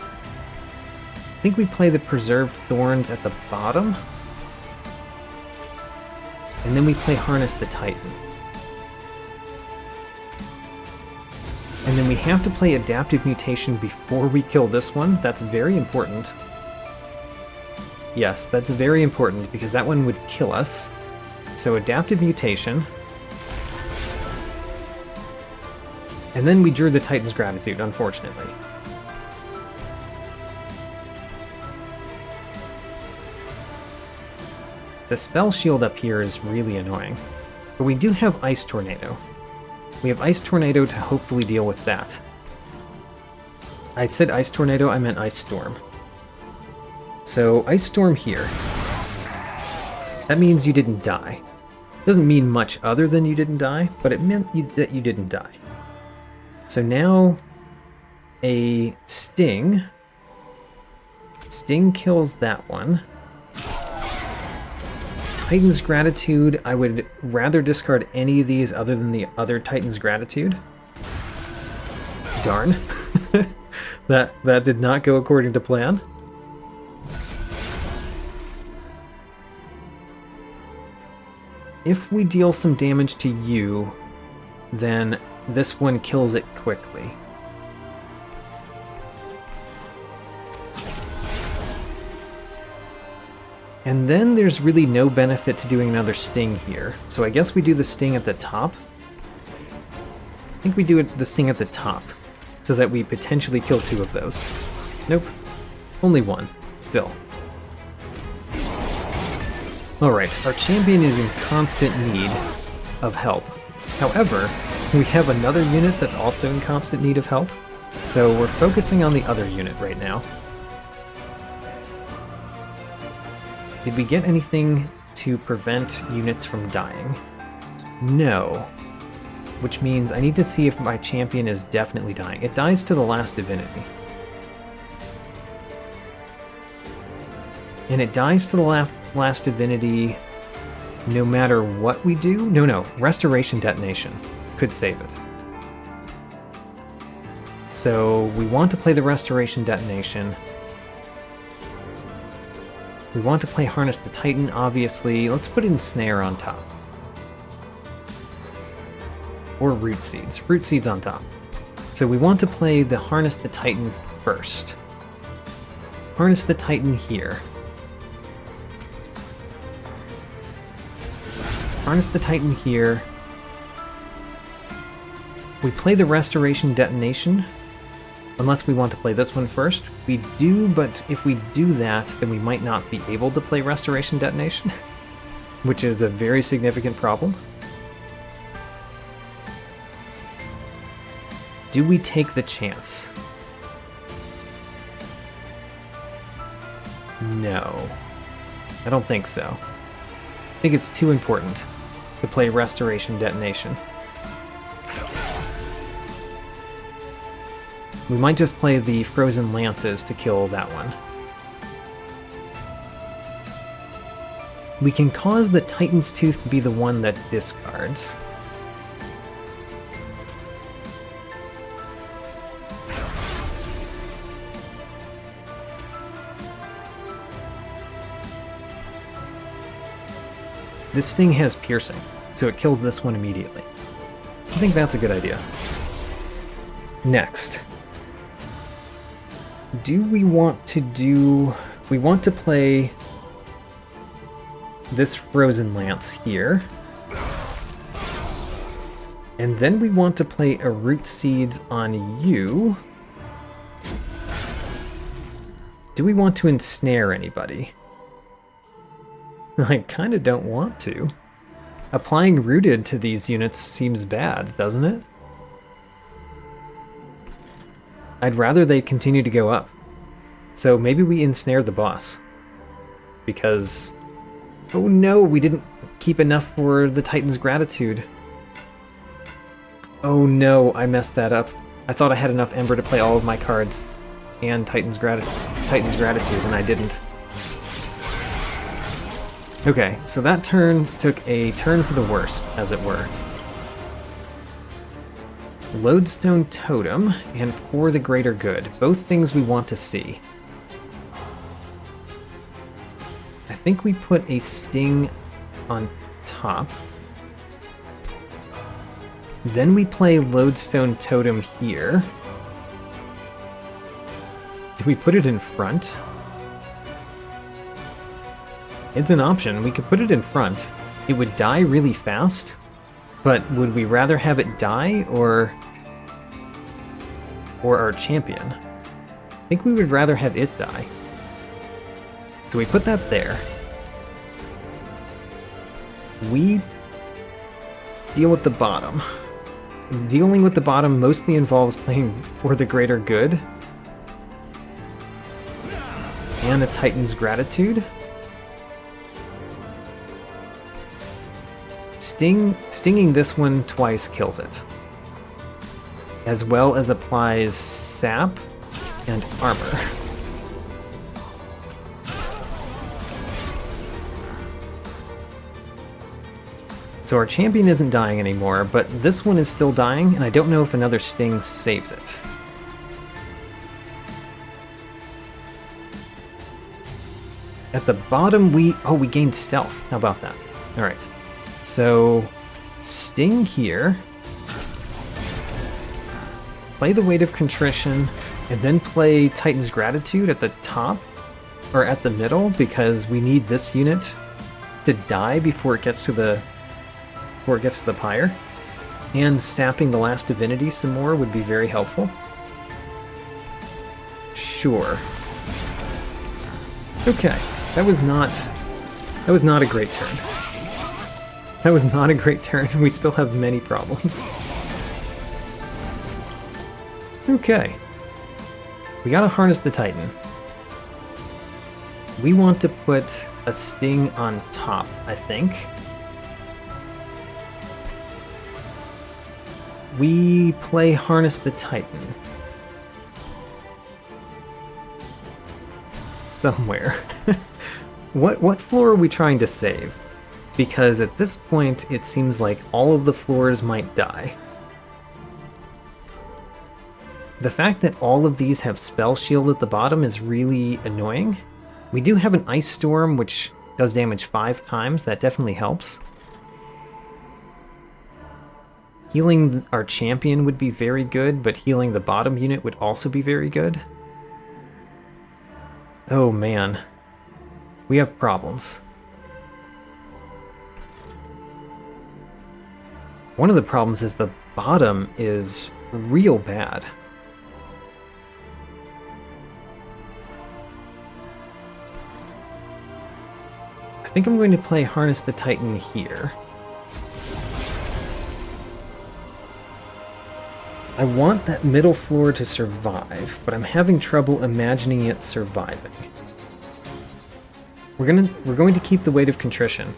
I think we play the Preserved Thorns at the bottom. And then we play Harness the Titan. And then we have to play Adaptive Mutation before we kill this one. That's very important. Yes, that's very important because that one would kill us. So Adaptive Mutation. And then we drew the Titan's Gratitude, unfortunately. The Spell Shield up here is really annoying. But we do have Ice Tornado. We have Ice Tornado to hopefully deal with that. I said Ice Tornado, I meant Ice Storm. So, Ice Storm here. That means you didn't die. Doesn't mean much other than you didn't die, but it meant that you didn't die. So now, a Sting. Sting kills that one. Titan's Gratitude, I would rather discard any of these other than the other Titan's Gratitude. Darn. That did not go according to plan. If we deal some damage to you, then this one kills it quickly. And then there's really no benefit to doing another Sting here. So I guess we do the Sting at the top. I think we do the Sting at the top, so that we potentially kill 2 of those. Nope. Only 1. Still. Alright, our champion is in constant need of help. However, we have another unit that's also in constant need of help, so we're focusing on the other unit right now. Did we get anything to prevent units from dying? No. Which means I need to see if my champion is definitely dying. It dies to the Last Divinity. And it dies to the Last Divinity no matter what we do? No. Restoration Detonation could save it. So we want to play the Restoration Detonation. We want to play Harness the Titan, obviously. Let's put in Snare on top. Or Root Seeds. Root Seeds on top. So we want to play the Harness the Titan first. Harness the Titan here. Harness the Titan here. We play the Restoration Detonation. Unless we want to play this one first. We do, but if we do that, then we might not be able to play Restoration Detonation. Which is a very significant problem. Do we take the chance? No. I don't think so. I think it's too important to play Restoration Detonation. We might just play the Frozen Lances to kill that one. We can cause the Titan's Tooth to be the one that discards. This thing has piercing, so it kills this one immediately. I think that's a good idea. Next. Do we want to do... We want to play this Frozen Lance here. And then we want to play a Root Seeds on you. Do we want to ensnare anybody? I kind of don't want to. Applying Rooted to these units seems bad, doesn't it? I'd rather they continue to go up. So maybe we ensnare the boss. Because... Oh no, we didn't keep enough for the Titan's Gratitude. Oh no, I messed that up. I thought I had enough Ember to play all of my cards and Titan's Gratitude, and I didn't. Okay, so that turn took a turn for the worst, as it were. Lodestone Totem, and For the Greater Good. Both things we want to see. I think we put a Sting on top. Then we play Lodestone Totem here. Do we put it in front? It's an option. We could put it in front. It would die really fast, but would we rather have it die or our champion? I think we would rather have it die. So we put that there. We deal with the bottom. Dealing with the bottom mostly involves playing For the Greater Good, and a Titan's Gratitude. Stinging this one twice kills it, as well as applies sap and armor. So our champion isn't dying anymore, but this one is still dying, and I don't know if another sting saves it. At the bottom, we gained stealth. How about that? All right. So, sting here. Play the Weight of Contrition, and then play Titan's Gratitude at the top, or at the middle, because we need this unit to die before it gets to the pyre. And sapping the Last Divinity some more would be very helpful. Sure. Okay, that was not a great turn. That was not a great turn, and we still have many problems. Okay. We gotta harness the Titan. We want to put a sting on top, I think. We play Harness the Titan. Somewhere. What floor are we trying to save? Because at this point, it seems like all of the floors might die. The fact that all of these have Spell Shield at the bottom is really annoying. We do have an Ice Storm, which does damage 5 times. That definitely helps. Healing our champion would be very good, but healing the bottom unit would also be very good. Oh man. We have problems. One of the problems is the bottom is real bad. I think I'm going to play Harness the Titan here. I want that middle floor to survive, but I'm having trouble imagining it surviving. We're going to keep the Weight of Contrition.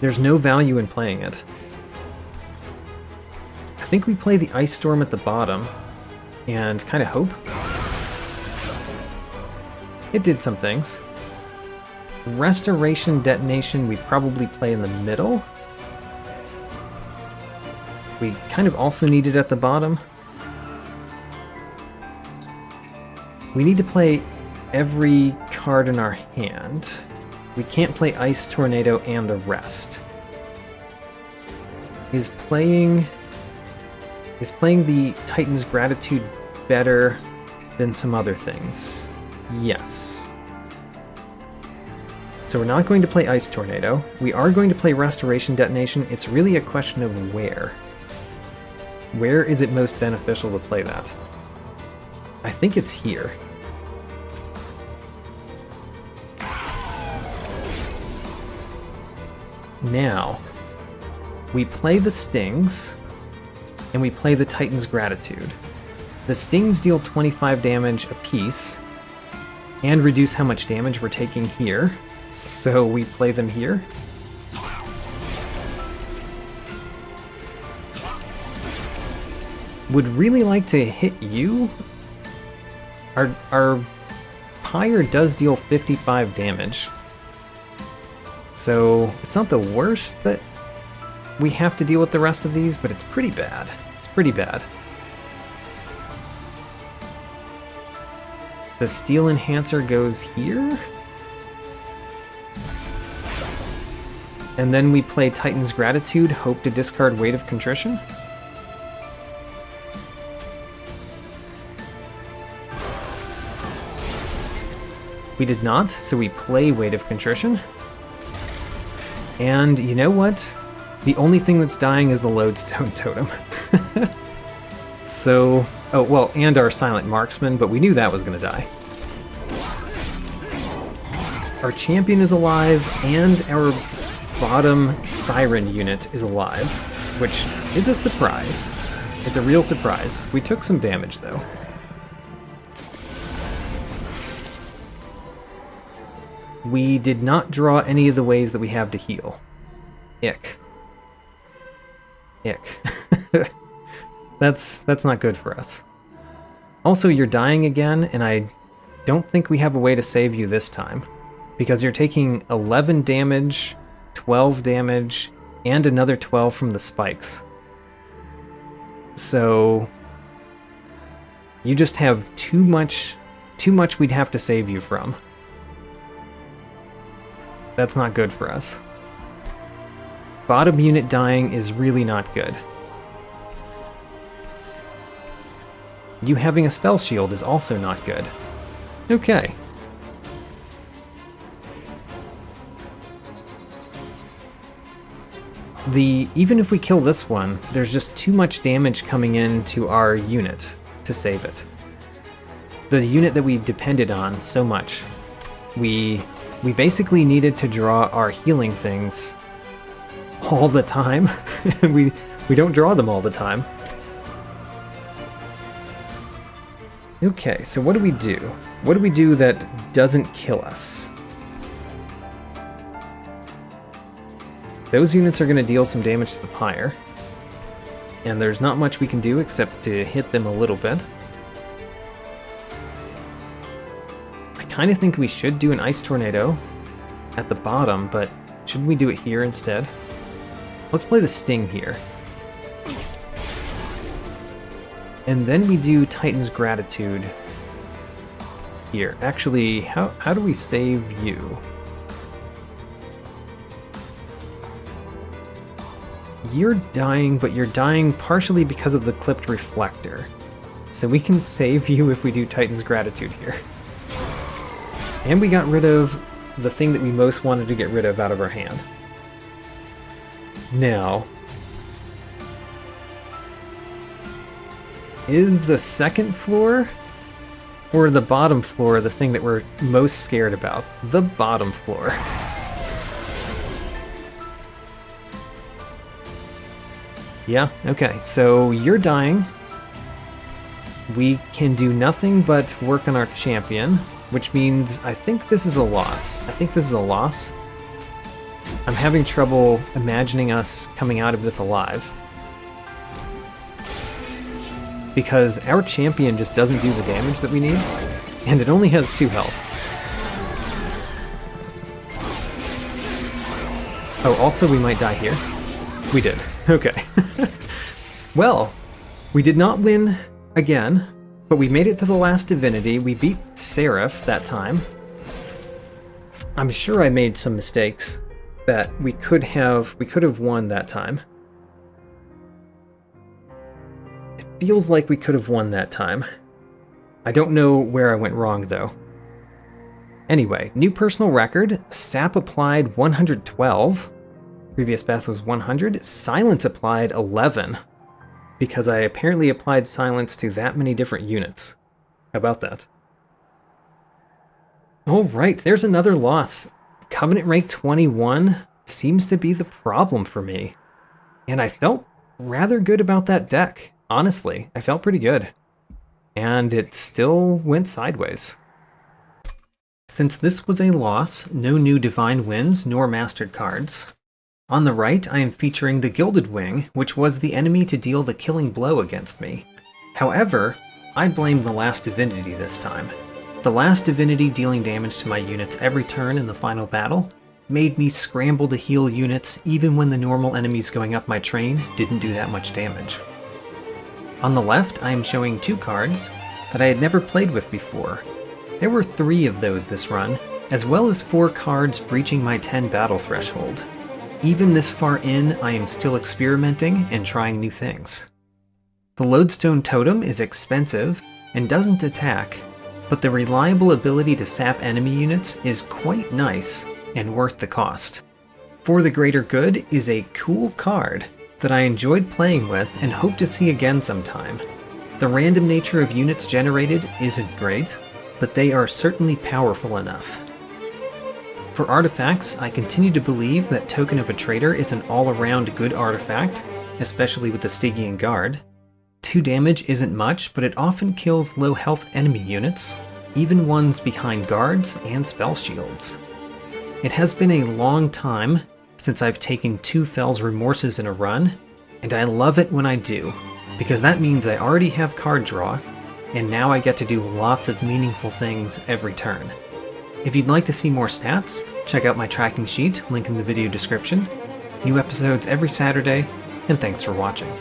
There's no value in playing it. I think we play the Ice Storm at the bottom and kind of hope. It did some things. Restoration Detonation we probably play in the middle. We kind of also need it at the bottom. We need to play every card in our hand. We can't play Ice Tornado and the rest. Is playing the Titan's Gratitude better than some other things? Yes. So we're not going to play Ice Tornado. We are going to play Restoration Detonation. It's really a question of where. Where is it most beneficial to play that? I think it's here. Now, we play the Stings, and we play the Titan's Gratitude. The Stings deal 25 damage apiece, and reduce how much damage we're taking here, so we play them here. Would really like to hit you. Our Pyre does deal 55 damage. So it's not the worst that we have to deal with the rest of these, but it's pretty bad. It's pretty bad. The Steel Enhancer goes here. And then we play Titan's Gratitude, hope to discard Weight of Contrition. We did not, so we play Weight of Contrition. And you know what? The only thing that's dying is the Lodestone Totem. So, oh well, and our Silent Marksman, but we knew that was going to die. Our champion is alive, and our bottom Siren unit is alive, which is a surprise. It's a real surprise. We took some damage, though. we did not draw any of the ways that we have to heal. Ick. Ick. That's not good for us. Also, you're dying again, and I don't think we have a way to save you this time, because you're taking 11 damage, 12 damage, and another 12 from the spikes. So you just have too much we'd have to save you from. That's not good for us. Bottom unit dying is really not good. You having a spell shield is also not good. Okay. Even if we kill this one, there's just too much damage coming into our unit to save it. The unit that we depended on so much. We basically needed to draw our healing things all the time. we don't draw them all the time. Okay, so what do we do? What do we do that doesn't kill us? Those units are going to deal some damage to the pyre. And there's not much we can do except to hit them a little bit. I kind of think we should do an ice tornado at the bottom, but shouldn't we do it here instead? Let's play the sting here. And then we do Titan's Gratitude here. Actually, how do we save you? You're dying, but you're dying partially because of the clipped reflector. So we can save you if we do Titan's Gratitude here. And we got rid of the thing that we most wanted to get rid of out of our hand. Now, is the second floor or the bottom floor the thing that we're most scared about? The bottom floor. Yeah, okay, so you're dying. We can do nothing but work on our champion, which means I think this is a loss. I'm having trouble imagining us coming out of this alive. Because our champion just doesn't do the damage that we need, and it only has 2 health. Oh, also we might die here. We did. Okay. Well, we did not win again, but we made it to the Last Divinity. We beat Seraph that time. I'm sure I made some mistakes that we could have won that time. It feels like we could have won that time. I don't know where I went wrong though. Anyway, new personal record. Sap applied 112. Previous Beth was 100. Silence applied 11. Because I apparently applied silence to that many different units. How about that? Alright, there's another loss. Covenant rank 21 seems to be the problem for me. And I felt rather good about that deck. Honestly, I felt pretty good. And it still went sideways. Since this was a loss, no new Divine Winds nor Mastered cards. On the right, I am featuring the Gilded Wing, which was the enemy to deal the killing blow against me. However, I blame the Last Divinity this time. The Last Divinity dealing damage to my units every turn in the final battle made me scramble to heal units even when the normal enemies going up my train didn't do that much damage. On the left, I am showing 2 cards that I had never played with before. There were 3 of those this run, as well as 4 cards breaching my 10 battle threshold. Even this far in, I am still experimenting and trying new things. The Lodestone Totem is expensive and doesn't attack, but the reliable ability to sap enemy units is quite nice and worth the cost. For the Greater Good is a cool card that I enjoyed playing with and hope to see again sometime. The random nature of units generated isn't great, but they are certainly powerful enough. For artifacts, I continue to believe that Token of a Traitor is an all-around good artifact, especially with the Stygian Guard. 2 damage isn't much, but it often kills low health enemy units, even ones behind guards and spell shields. It has been a long time since I've taken 2 Fel's Remorses in a run, and I love it when I do, because that means I already have card draw, and now I get to do lots of meaningful things every turn. If you'd like to see more stats, check out my tracking sheet, link in the video description. New episodes every Saturday, and thanks for watching.